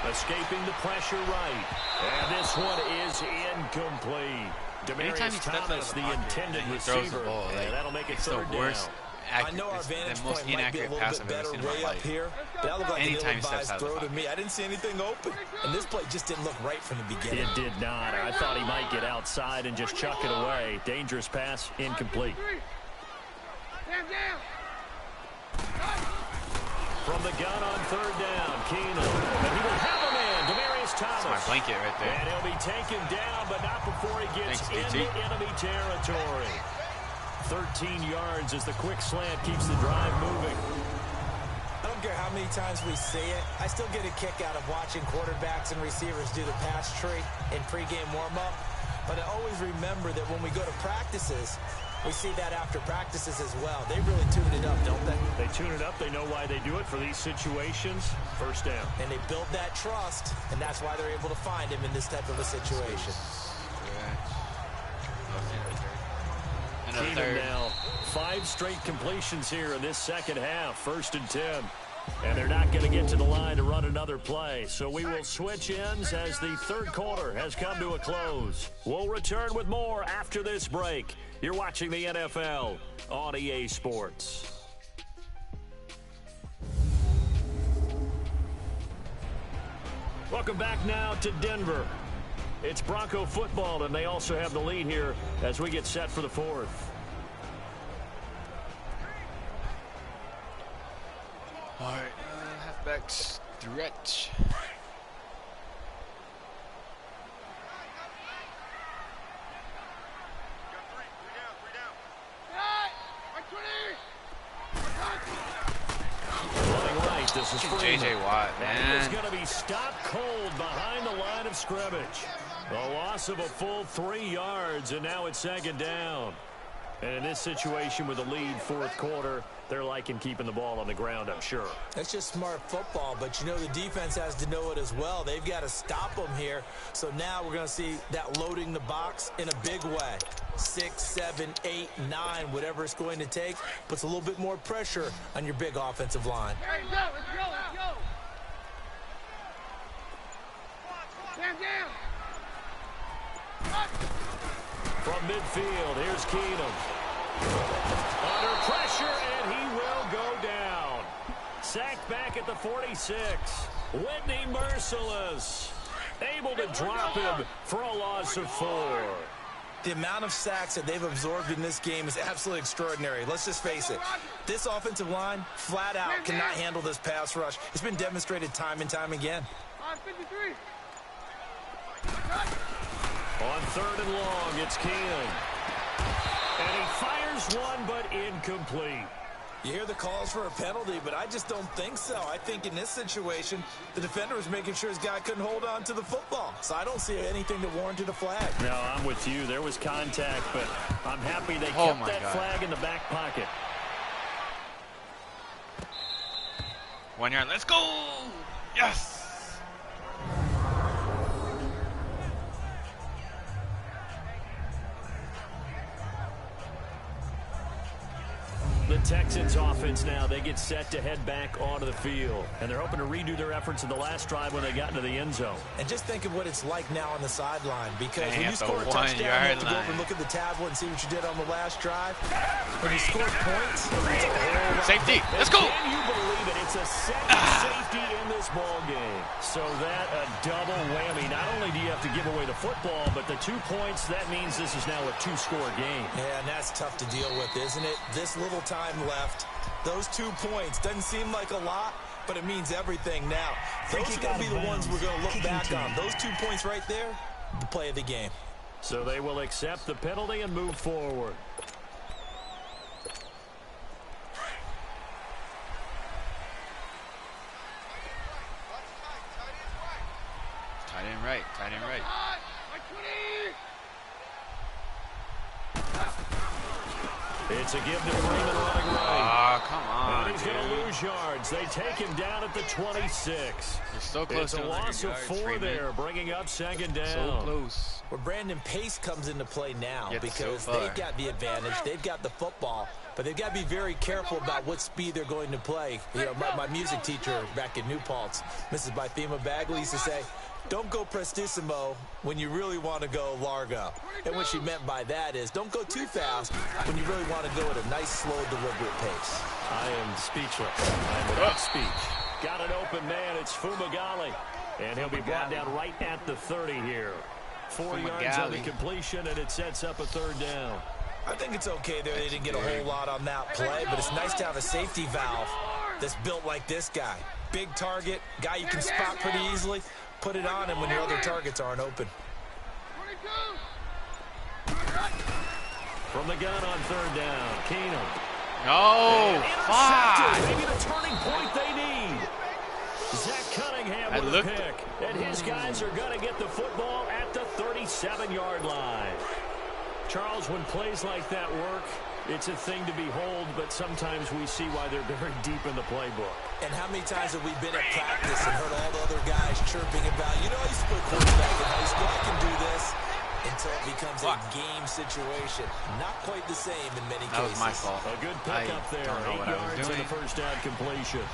[SPEAKER 6] Escaping the pressure right. And this one is incomplete. Demarius Thomas, the intended receiver. And that'll make it third down.
[SPEAKER 2] I know our vantage point might be a little bit better way up here. That looked like an ill-advised throw to me. I didn't see anything open. And this play just didn't look right from the beginning.
[SPEAKER 6] It did not. I thought he might get outside and just chuck it away. Dangerous pass, incomplete.
[SPEAKER 4] Stand down.
[SPEAKER 6] From the gun on third down, Keenum. And he will have a man, Demarius Thomas.
[SPEAKER 3] That's my blanket right there.
[SPEAKER 6] And he'll be taken down, but not before he gets into enemy territory. 13 yards as the quick slant keeps the drive moving.
[SPEAKER 2] I don't care how many times we see it. I still get a kick out of watching quarterbacks and receivers do the pass tree in pregame warm-up. But I always remember that when we go to practices, we see that after practices as well. They really tune it up, don't they?
[SPEAKER 6] They tune it up. They know why they do it for these situations. First down.
[SPEAKER 2] And they build that trust, and that's why they're able to find him in this type of a situation.
[SPEAKER 6] Keenum now 5 straight completions here in this second half. 1st and 10. And they're not going to get to the line to run another play. So we will switch ends as the third quarter has come to a close. We'll return with more after this break. You're watching the NFL on EA Sports. Welcome back now to Denver. It's Bronco football, and they also have the lead here as we get set for the fourth.
[SPEAKER 3] All right, halfback stretch.
[SPEAKER 6] This is
[SPEAKER 3] J.J. Watt, man.
[SPEAKER 6] And he's going to be stopped cold behind the line of scrimmage. A loss of a full 3 yards, and now it's 2nd down. And in this situation with a lead fourth quarter, they're liking keeping the ball on the ground, I'm sure.
[SPEAKER 2] That's just smart football, but you know the defense has to know it as well. They've got to stop them here. So now we're going to see that loading the box in a big way. 6, 7, 8, 9, whatever it's going to take, puts a little bit more pressure on your big offensive line.
[SPEAKER 4] Let's go, let's go, let's go. Down.
[SPEAKER 6] From midfield, here's Keenum. Under pressure, and he will go down. Sacked back at the 46. Whitney merciless. Able to drop him for a loss of 4.
[SPEAKER 2] The amount of sacks that they've absorbed in this game is absolutely extraordinary. Let's just face it. This offensive line, flat out, cannot handle this pass rush. It's been demonstrated time and time again.
[SPEAKER 4] 53.
[SPEAKER 6] On 3rd and long, it's Keenum. And he fires one, but incomplete.
[SPEAKER 2] You hear the calls for a penalty, but I just don't think so. I think in this situation, the defender was making sure his guy couldn't hold on to the football. So I don't see anything that warranted a flag.
[SPEAKER 6] No, I'm with you. There was contact, but I'm happy they kept that flag in the back pocket.
[SPEAKER 3] 1 yard. Let's go! Yes!
[SPEAKER 6] The Texans offense now, they get set to head back onto the field. And they're hoping to redo their efforts in the last drive when they got into the end zone.
[SPEAKER 2] And just think of what it's like now on the sideline. Because when you score a touchdown, you have to go over and look at the tablet and see what you did on the last drive. When you score points,
[SPEAKER 3] safety. Let's go.
[SPEAKER 6] Can you believe it? It's a second safety in this ball game. So that a double whammy. Not only do you have to give away the football, but the 2 points, that means this is now a 2-score game.
[SPEAKER 2] Yeah, and that's tough to deal with, isn't it? This little time left. Those 2 points doesn't seem like a lot, but it means everything now. Those are going to be the ones we're going to look back on. Those 2 points right there, the play of the game.
[SPEAKER 6] So they will accept the penalty and move forward.
[SPEAKER 3] Tight end right.
[SPEAKER 6] It's a give to Freeman running right.
[SPEAKER 3] Oh, come on,
[SPEAKER 6] and he's going to lose yards. They take him down at the 26.
[SPEAKER 3] It's so close
[SPEAKER 6] to
[SPEAKER 3] a
[SPEAKER 6] loss of 4 there, bringing up 2nd down.
[SPEAKER 3] So close.
[SPEAKER 2] Where Brandon Pace comes into play now because
[SPEAKER 3] so
[SPEAKER 2] they've got the advantage. They've got the football, but they've got to be very careful about what speed they're going to play. You know, my music teacher back in New Paltz, Mrs. Bythema Bagley, used to say, don't go prestissimo when you really want to go largo. And what she meant by that is don't go too fast when you really want to go at a nice, slow, deliberate pace.
[SPEAKER 6] I am speechless. I'm without speech. Got an open man. It's Fumagalli. And he'll be brought down right at the 30 here. 4 yards on the completion, and it sets up a 3rd down.
[SPEAKER 2] I think it's okay there. They didn't get a whole lot on that play, but it's nice to have a safety valve that's built like this guy. Big target, guy you can spot pretty easily. Put it on him when your other targets aren't open.
[SPEAKER 6] From the gun on 3rd down, Keenum.
[SPEAKER 3] No,
[SPEAKER 6] maybe the turning point they need. Zach Cunningham with a pick. And his guys are going to get the football at the 37-yard line. Charles, when plays like that work, it's a thing to behold, but sometimes we see why they're very deep in the playbook.
[SPEAKER 2] And how many times have we been at practice and heard all the other guys chirping about, you know, I used to play quarterback in high school, I can do this, until it becomes a game situation. Not quite the same in many cases.
[SPEAKER 3] That was my fault.
[SPEAKER 6] A good pickup there. 8 yards on the first down completion.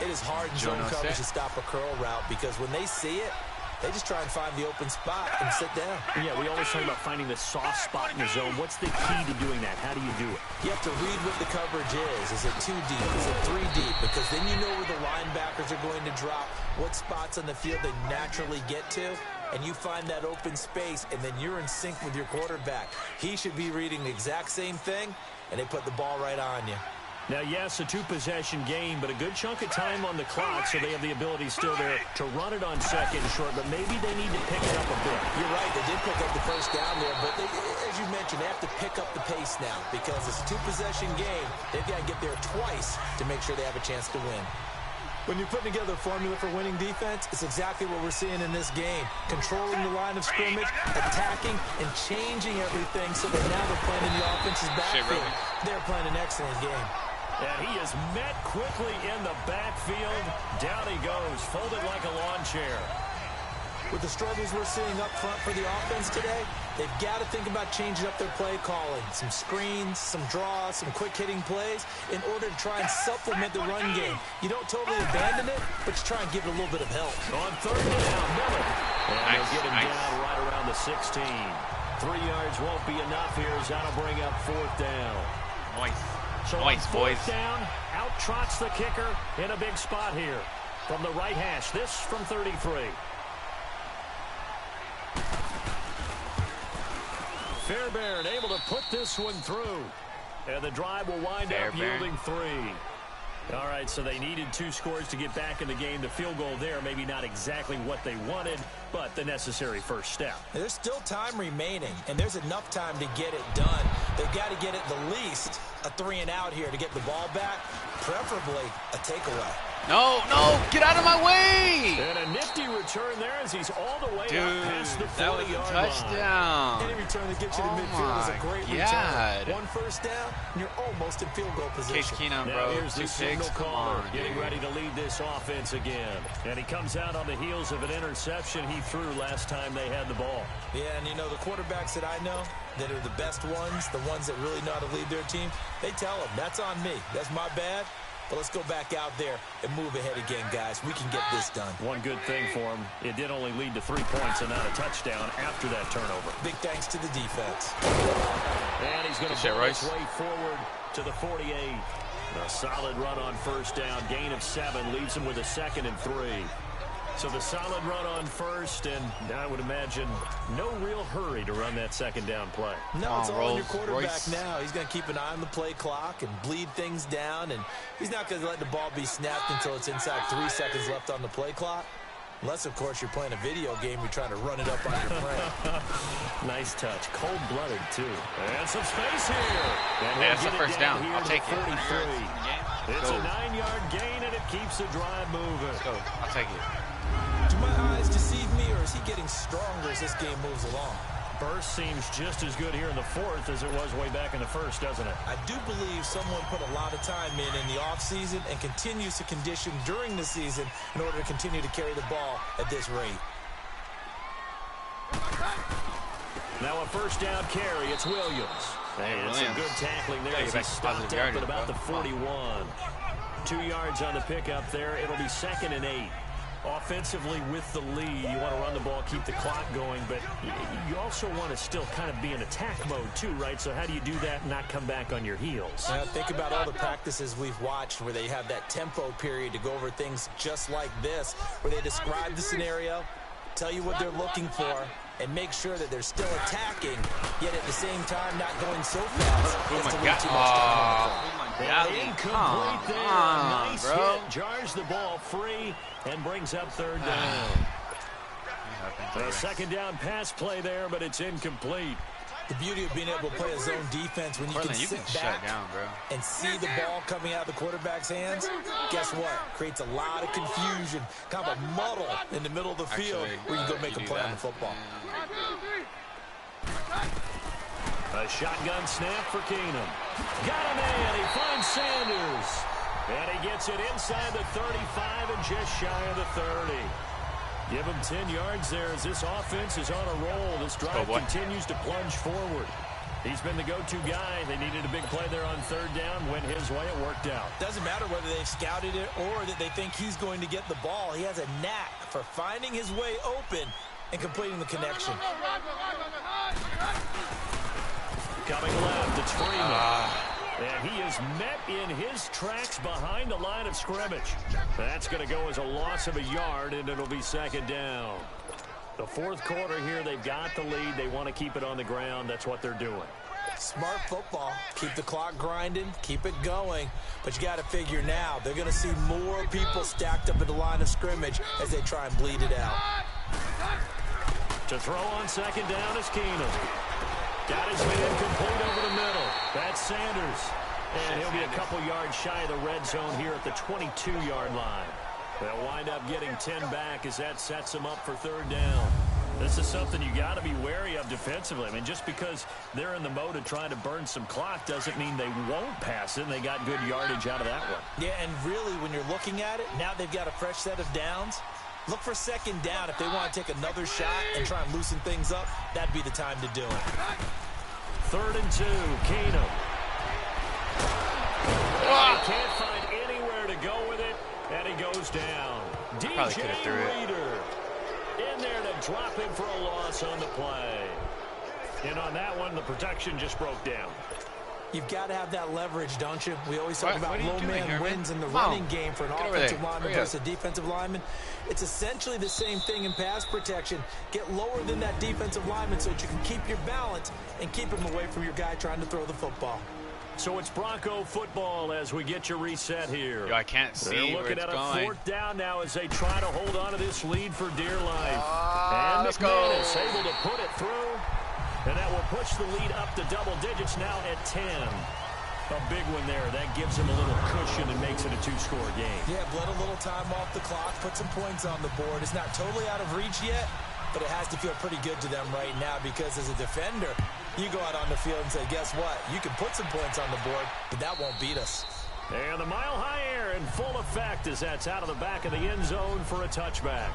[SPEAKER 2] It is hard in zone coverage to stop a curl route because when they see it, they just try and find the open spot and sit down.
[SPEAKER 6] Yeah, we always talk about finding the soft spot in the zone. What's the key to doing that? How do you do it?
[SPEAKER 2] You have to read what the coverage is. Is it 2 deep? Is it 3 deep? Because then you know where the linebackers are going to drop, what spots on the field they naturally get to, and you find that open space, and then you're in sync with your quarterback. He should be reading the exact same thing, and they put the ball right on you.
[SPEAKER 6] Now, yes, a 2-possession game, but a good chunk of time on the clock, so they have the ability still there to run it on 2nd and short, but maybe they need to pick it up a bit.
[SPEAKER 2] You're right. They did pick up the first down there, but they, as you mentioned, they have to pick up the pace now because it's a 2-possession game. They've got to get there twice to make sure they have a chance to win. When you're putting together a formula for winning defense, it's exactly what we're seeing in this game. Controlling the line of scrimmage, attacking, and changing everything so that now they're playing in the offense's backfield. They're playing an excellent game.
[SPEAKER 6] And he is met quickly in the backfield. Down he goes, folded like a lawn chair.
[SPEAKER 2] With the struggles we're seeing up front for the offense today, they've got to think about changing up their play calling. Some screens, some draws, some quick-hitting plays in order to try and supplement the run game. You don't totally abandon it, but you try and give it a little bit of help.
[SPEAKER 6] On third down, Miller. And they'll get him down right around the 16. 3 yards won't be enough here as that'll bring up fourth down.
[SPEAKER 3] Nice.
[SPEAKER 6] So
[SPEAKER 3] Nice, boys.
[SPEAKER 6] Down, out trots the kicker in a big spot here. From the right hash, this from 33. Fairbairn able to put this one through. And the drive will wind up yielding 3. All right, so they needed 2 scores to get back in the game. The field goal there, maybe not exactly what they wanted, but the necessary first step.
[SPEAKER 2] There's still time remaining, and there's enough time to get it done. They've got to get at the least a 3-and-out here to get the ball back, preferably a takeaway.
[SPEAKER 3] No, get out of my way!
[SPEAKER 6] And a nifty return there as he's all the way up past the 40-yard line.
[SPEAKER 3] That was a touchdown.
[SPEAKER 2] Any return that gets you to midfield is a great return. 1 first down, and you're almost in field goal position.
[SPEAKER 3] Case Keenum,
[SPEAKER 6] now
[SPEAKER 3] bro.
[SPEAKER 6] Here's
[SPEAKER 3] 2
[SPEAKER 6] the signal
[SPEAKER 3] picks. Come
[SPEAKER 6] caller
[SPEAKER 3] on,
[SPEAKER 6] getting
[SPEAKER 3] dude.
[SPEAKER 6] ready to lead this offense again. And he comes out on the heels of an interception he threw last time they had the ball.
[SPEAKER 2] Yeah, and you know, the quarterbacks that I know that are the best ones, the ones that really know how to lead their team, they tell them, that's on me. That's my bad. But let's go back out there and move ahead again, guys. We can get this done.
[SPEAKER 6] One good thing for him, it did only lead to 3 points and not a touchdown after that turnover.
[SPEAKER 2] Big thanks to the defense.
[SPEAKER 6] And he's going to pull his way forward to the 48. A solid run on first down. Gain of 7 leaves him with a 2nd and 3. So the solid run on first, and I would imagine no real hurry to run that 2nd down play.
[SPEAKER 2] No, it's all on your quarterback now. He's going to keep an eye on the play clock and bleed things down, and he's not going to let the ball be snapped until it's inside 3 seconds left on the play clock. Unless, of course, you're playing a video game, you're trying to run it up on your friend.
[SPEAKER 6] Nice touch. Cold-blooded, too. And some space here. And
[SPEAKER 3] that's the first down. I'll take it.
[SPEAKER 6] It's a 9-yard gain, and it keeps the drive moving.
[SPEAKER 3] Let's go. I'll take it.
[SPEAKER 2] Do my eyes deceive me, or is he getting stronger as this game moves along?
[SPEAKER 6] Burst seems just as good here in the 4th as it was way back in the 1st, doesn't it?
[SPEAKER 2] I do believe someone put a lot of time in the offseason and continues to condition during the season in order to continue to carry the ball at this rate.
[SPEAKER 6] Now a first down carry. It's Williams. And some good tackling there as he stopped up at about the 41. 2 yards on the pickup there. It'll be 2nd and 8. Offensively with the lead, you want to run the ball, keep the clock going, but you also want to still kind of be in attack mode too, right? So how do you do that and not come back on your heels?
[SPEAKER 2] Think about all the practices we've watched where they have that tempo period to go over things just like this, where they describe the scenario, tell you what they're looking for, and make sure that they're still attacking, yet at the same time not going so fast.
[SPEAKER 3] Oh, my God.
[SPEAKER 6] Incomplete there. Nice hit. Jars the ball free and brings up 3rd down. A 2nd down pass play there, but it's incomplete.
[SPEAKER 2] The beauty of being able to play a zone defense when you can sit back and see the ball coming out of the quarterback's hands, guess what? Creates a lot of confusion, kind of a muddle in the middle of the field where you go make a play on the football.
[SPEAKER 6] A shotgun snap for Keenum. Got a man. He finds Sanders. And he gets it inside the 35 and just shy of the 30. Give him 10 yards there as this offense is on a roll. This drive continues to plunge forward. He's been the go-to guy. They needed a big play there on 3rd down. Went his way. It worked out.
[SPEAKER 2] Doesn't matter whether they've scouted it or that they think he's going to get the ball. He has a knack for finding his way open and completing the connection.
[SPEAKER 6] Coming left, it's Freeman. And he is met in his tracks behind the line of scrimmage. That's going to go as a loss of a yard, and it'll be 2nd down. The 4th quarter here, they've got the lead. They want to keep it on the ground. That's what they're doing.
[SPEAKER 2] Smart football. Keep the clock grinding. Keep it going. But you got to figure now, they're going to see more people stacked up at the line of scrimmage as they try and bleed it out.
[SPEAKER 6] To throw on 2nd down is Keenum. Got his man complete over the middle. That's Sanders. And he'll be a couple yards shy of the red zone here at the 22-yard line. They'll wind up getting 10 back as that sets them up for 3rd down. This is something you got to be wary of defensively. I mean, just because they're in the mode of trying to burn some clock doesn't mean they won't pass it, and they got good yardage out of that one.
[SPEAKER 2] Yeah, and really, when you're looking at it, now they've got a fresh set of downs. Look for 2nd down. If they want to take another shot and try and loosen things up, that'd be the time to do it.
[SPEAKER 6] 3rd and 2, Keenum. He can't find anywhere to go with it, and he goes down. DJ Reader in there to drop him for a loss on the play. And on that one, the protection just broke down.
[SPEAKER 2] You've got to have that leverage, don't you? We always talk about low man wins in the running game for an offensive lineman versus a defensive lineman. It's essentially the same thing in pass protection. Get lower than that defensive lineman so that you can keep your balance and keep him away from your guy trying to throw the football.
[SPEAKER 6] So it's Bronco football as we get you reset here.
[SPEAKER 3] Yo, I can't see where it's going.
[SPEAKER 6] They're looking at a 4th down now as they try to hold on to this lead for dear life. And
[SPEAKER 3] let's
[SPEAKER 6] McManus able to put it through. And that will push the lead up to double digits now at 10. A big one there. That gives them a little cushion and makes it a 2-score game.
[SPEAKER 2] Yeah, let a little time off the clock, put some points on the board. It's not totally out of reach yet, but it has to feel pretty good to them right now because as a defender, you go out on the field and say, guess what? You can put some points on the board, but that won't beat us.
[SPEAKER 6] And the mile-high air in full effect as that's out of the back of the end zone for a touchback.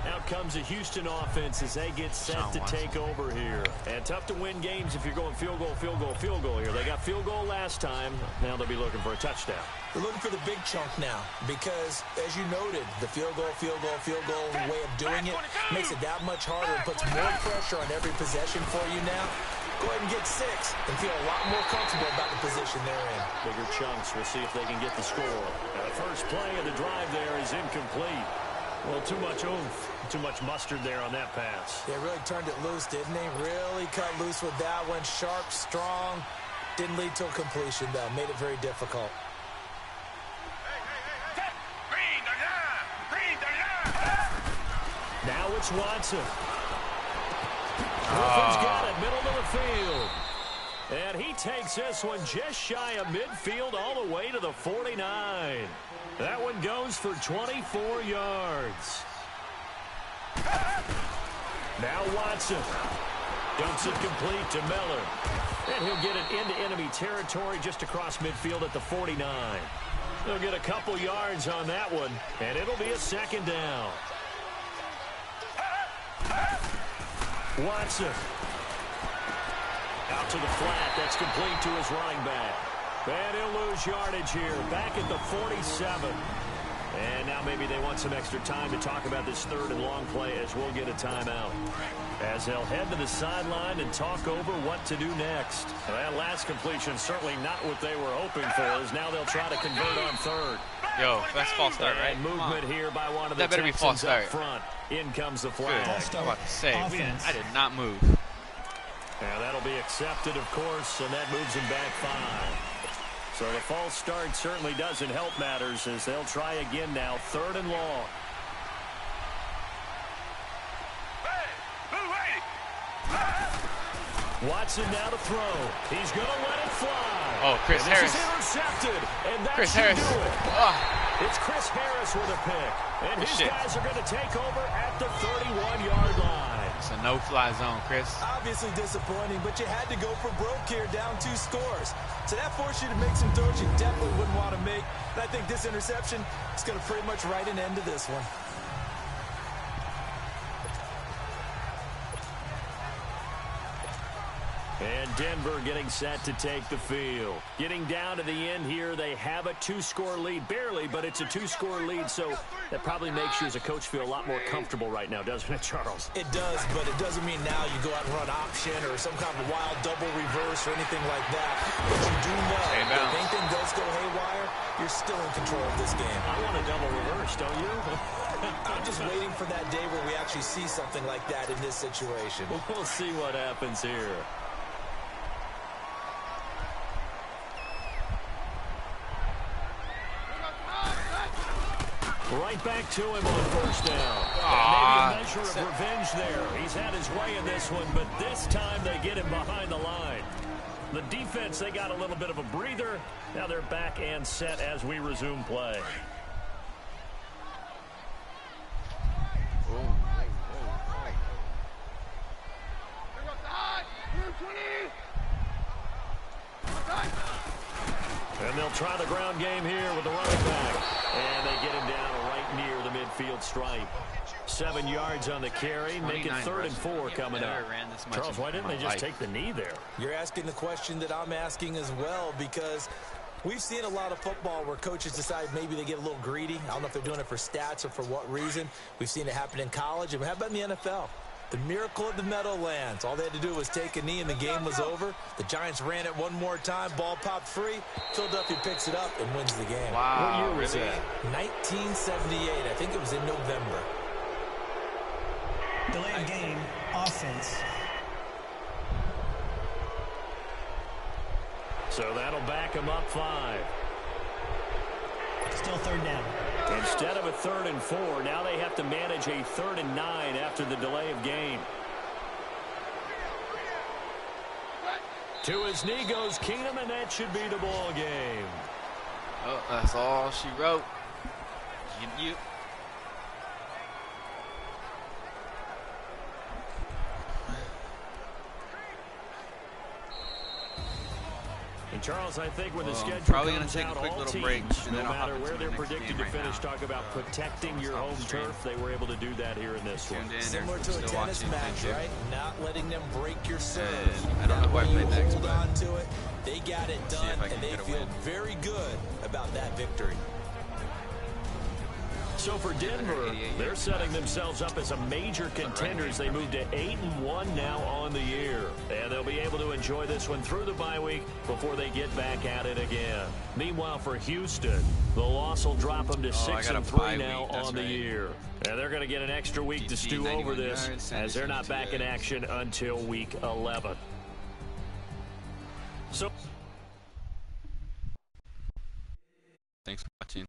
[SPEAKER 6] Out comes the Houston offense as they get set to take over here. And tough to win games if you're going field goal, field goal, field goal here. They got field goal last time. Now they'll be looking for a touchdown.
[SPEAKER 2] They're looking for the big chunk now because, as you noted, the field goal way of doing it makes it that much harder and puts more pressure on every possession for you now. Go ahead and get 6 and feel a lot more comfortable about the position they're in.
[SPEAKER 6] Bigger chunks. We'll see if they can get the score. The first play of the drive there is incomplete. Well, too much oomph, too much mustard there on that pass.
[SPEAKER 2] They really turned it loose, didn't they? Really cut loose with that one. Sharp, strong. Didn't lead to a completion, though. Made it very difficult.
[SPEAKER 6] Now it's Watson. Griffin's got it, middle of the field. And he takes this one just shy of midfield all the way to the 49. That one goes for 24 yards. Now Watson dumps it complete to Miller. And he'll get it into enemy territory just across midfield at the 49. They'll get a couple yards on that one, and it'll be a 2nd down. Watson. Out to the flat. That's complete to his running back. And he'll lose yardage here. Back at the 47. And now maybe they want some extra time to talk about this 3rd and long play as we'll get a timeout. As they'll head to the sideline and talk over what to do next. That last completion certainly not what they were hoping for, as now they'll try to convert on 3rd.
[SPEAKER 3] Yo, that's false start, right?
[SPEAKER 6] And movement here by one of the
[SPEAKER 3] that better be false
[SPEAKER 6] Texans
[SPEAKER 3] start.
[SPEAKER 6] up front. In comes the flag.
[SPEAKER 3] I was about to say, I did not move.
[SPEAKER 6] And that'll be accepted, of course, and that moves him back 5. So the false start certainly doesn't help matters as they'll try again now, 3rd and long. Watson now to throw. He's going to let it fly.
[SPEAKER 3] Oh, Chris Harris.
[SPEAKER 6] This is intercepted, and that
[SPEAKER 3] Chris
[SPEAKER 6] should
[SPEAKER 3] Harris.
[SPEAKER 6] do it.
[SPEAKER 3] Oh.
[SPEAKER 6] It's Chris Harris with a pick. And his
[SPEAKER 3] Shit.
[SPEAKER 6] guys are going to take over at the 31-yard line.
[SPEAKER 3] It's a no-fly zone, Chris.
[SPEAKER 2] Obviously disappointing, but you had to go for broke here, down 2 scores. So that forced you to make some throws you definitely wouldn't want to make. And I think this interception is going to pretty much write an end to this one.
[SPEAKER 6] And Denver getting set to take the field. Getting down to the end here, they have a 2-score lead. Barely, but it's a 2-score lead, so that probably makes you as a coach feel a lot more comfortable right now, doesn't it, Charles?
[SPEAKER 2] It does, but it doesn't mean now you go out and run option or some kind of wild double reverse or anything like that. But you do know if anything does go haywire, you're still in control of this game.
[SPEAKER 6] I want a double reverse, don't you?
[SPEAKER 2] I'm just waiting for that day where we actually see something like that in this situation.
[SPEAKER 6] We'll see what happens here. Right back to him on 1st down. Maybe a measure of revenge there. He's had his way in this one, but this time they get him behind the line. The defense, they got a little bit of a breather. Now they're back and set as we resume play. And they'll try the ground game here with the running back. And they get him down right near the midfield stripe. 7 yards on the carry. Make it 3rd and 4 coming up. Charles, why didn't they just take the knee there?
[SPEAKER 2] You're asking the question that I'm asking as well, because we've seen a lot of football where coaches decide maybe they get a little greedy. I don't know if they're doing it for stats or for what reason. We've seen it happen in college. And how about in the NFL? The miracle of the Meadowlands. All they had to do was take a knee and the game was over. The Giants ran it one more time. Ball popped free. Philadelphia picks it up and wins the game.
[SPEAKER 3] Wow.
[SPEAKER 6] What year was that?
[SPEAKER 2] 1978. I think it was in November.
[SPEAKER 8] Delay of game, offense.
[SPEAKER 6] So that'll back him up 5.
[SPEAKER 8] Still 3rd down.
[SPEAKER 6] Instead of a 3rd and 4, now they have to manage a 3rd and 9 after the delay of game. To his knee goes Keenum, and that should be the ball game.
[SPEAKER 3] Oh, that's all she wrote. You.
[SPEAKER 6] And Charles, I think when the schedule
[SPEAKER 3] probably going
[SPEAKER 6] comes
[SPEAKER 3] to take a
[SPEAKER 6] out,
[SPEAKER 3] quick
[SPEAKER 6] all
[SPEAKER 3] little
[SPEAKER 6] teams,
[SPEAKER 3] break.
[SPEAKER 6] no matter where they're predicted to finish, talk about protecting your home turf. They were able to do that here in this one.
[SPEAKER 2] Similar to a tennis match, right? Not letting them break your serve.
[SPEAKER 3] I don't know who I play next,
[SPEAKER 2] hold
[SPEAKER 3] but
[SPEAKER 2] on to it. They got it done, and they feel very good about that victory.
[SPEAKER 6] So for Denver, they're setting themselves up as a major contenders. They move to 8-1 now on the year. And they'll be able to enjoy this one through the bye week before they get back at it again. Meanwhile, for Houston, the loss will drop them to 6-3 now on the year. And they're going to get an extra week to stew over this as they're not back in action until week 11. So,
[SPEAKER 3] thanks for watching.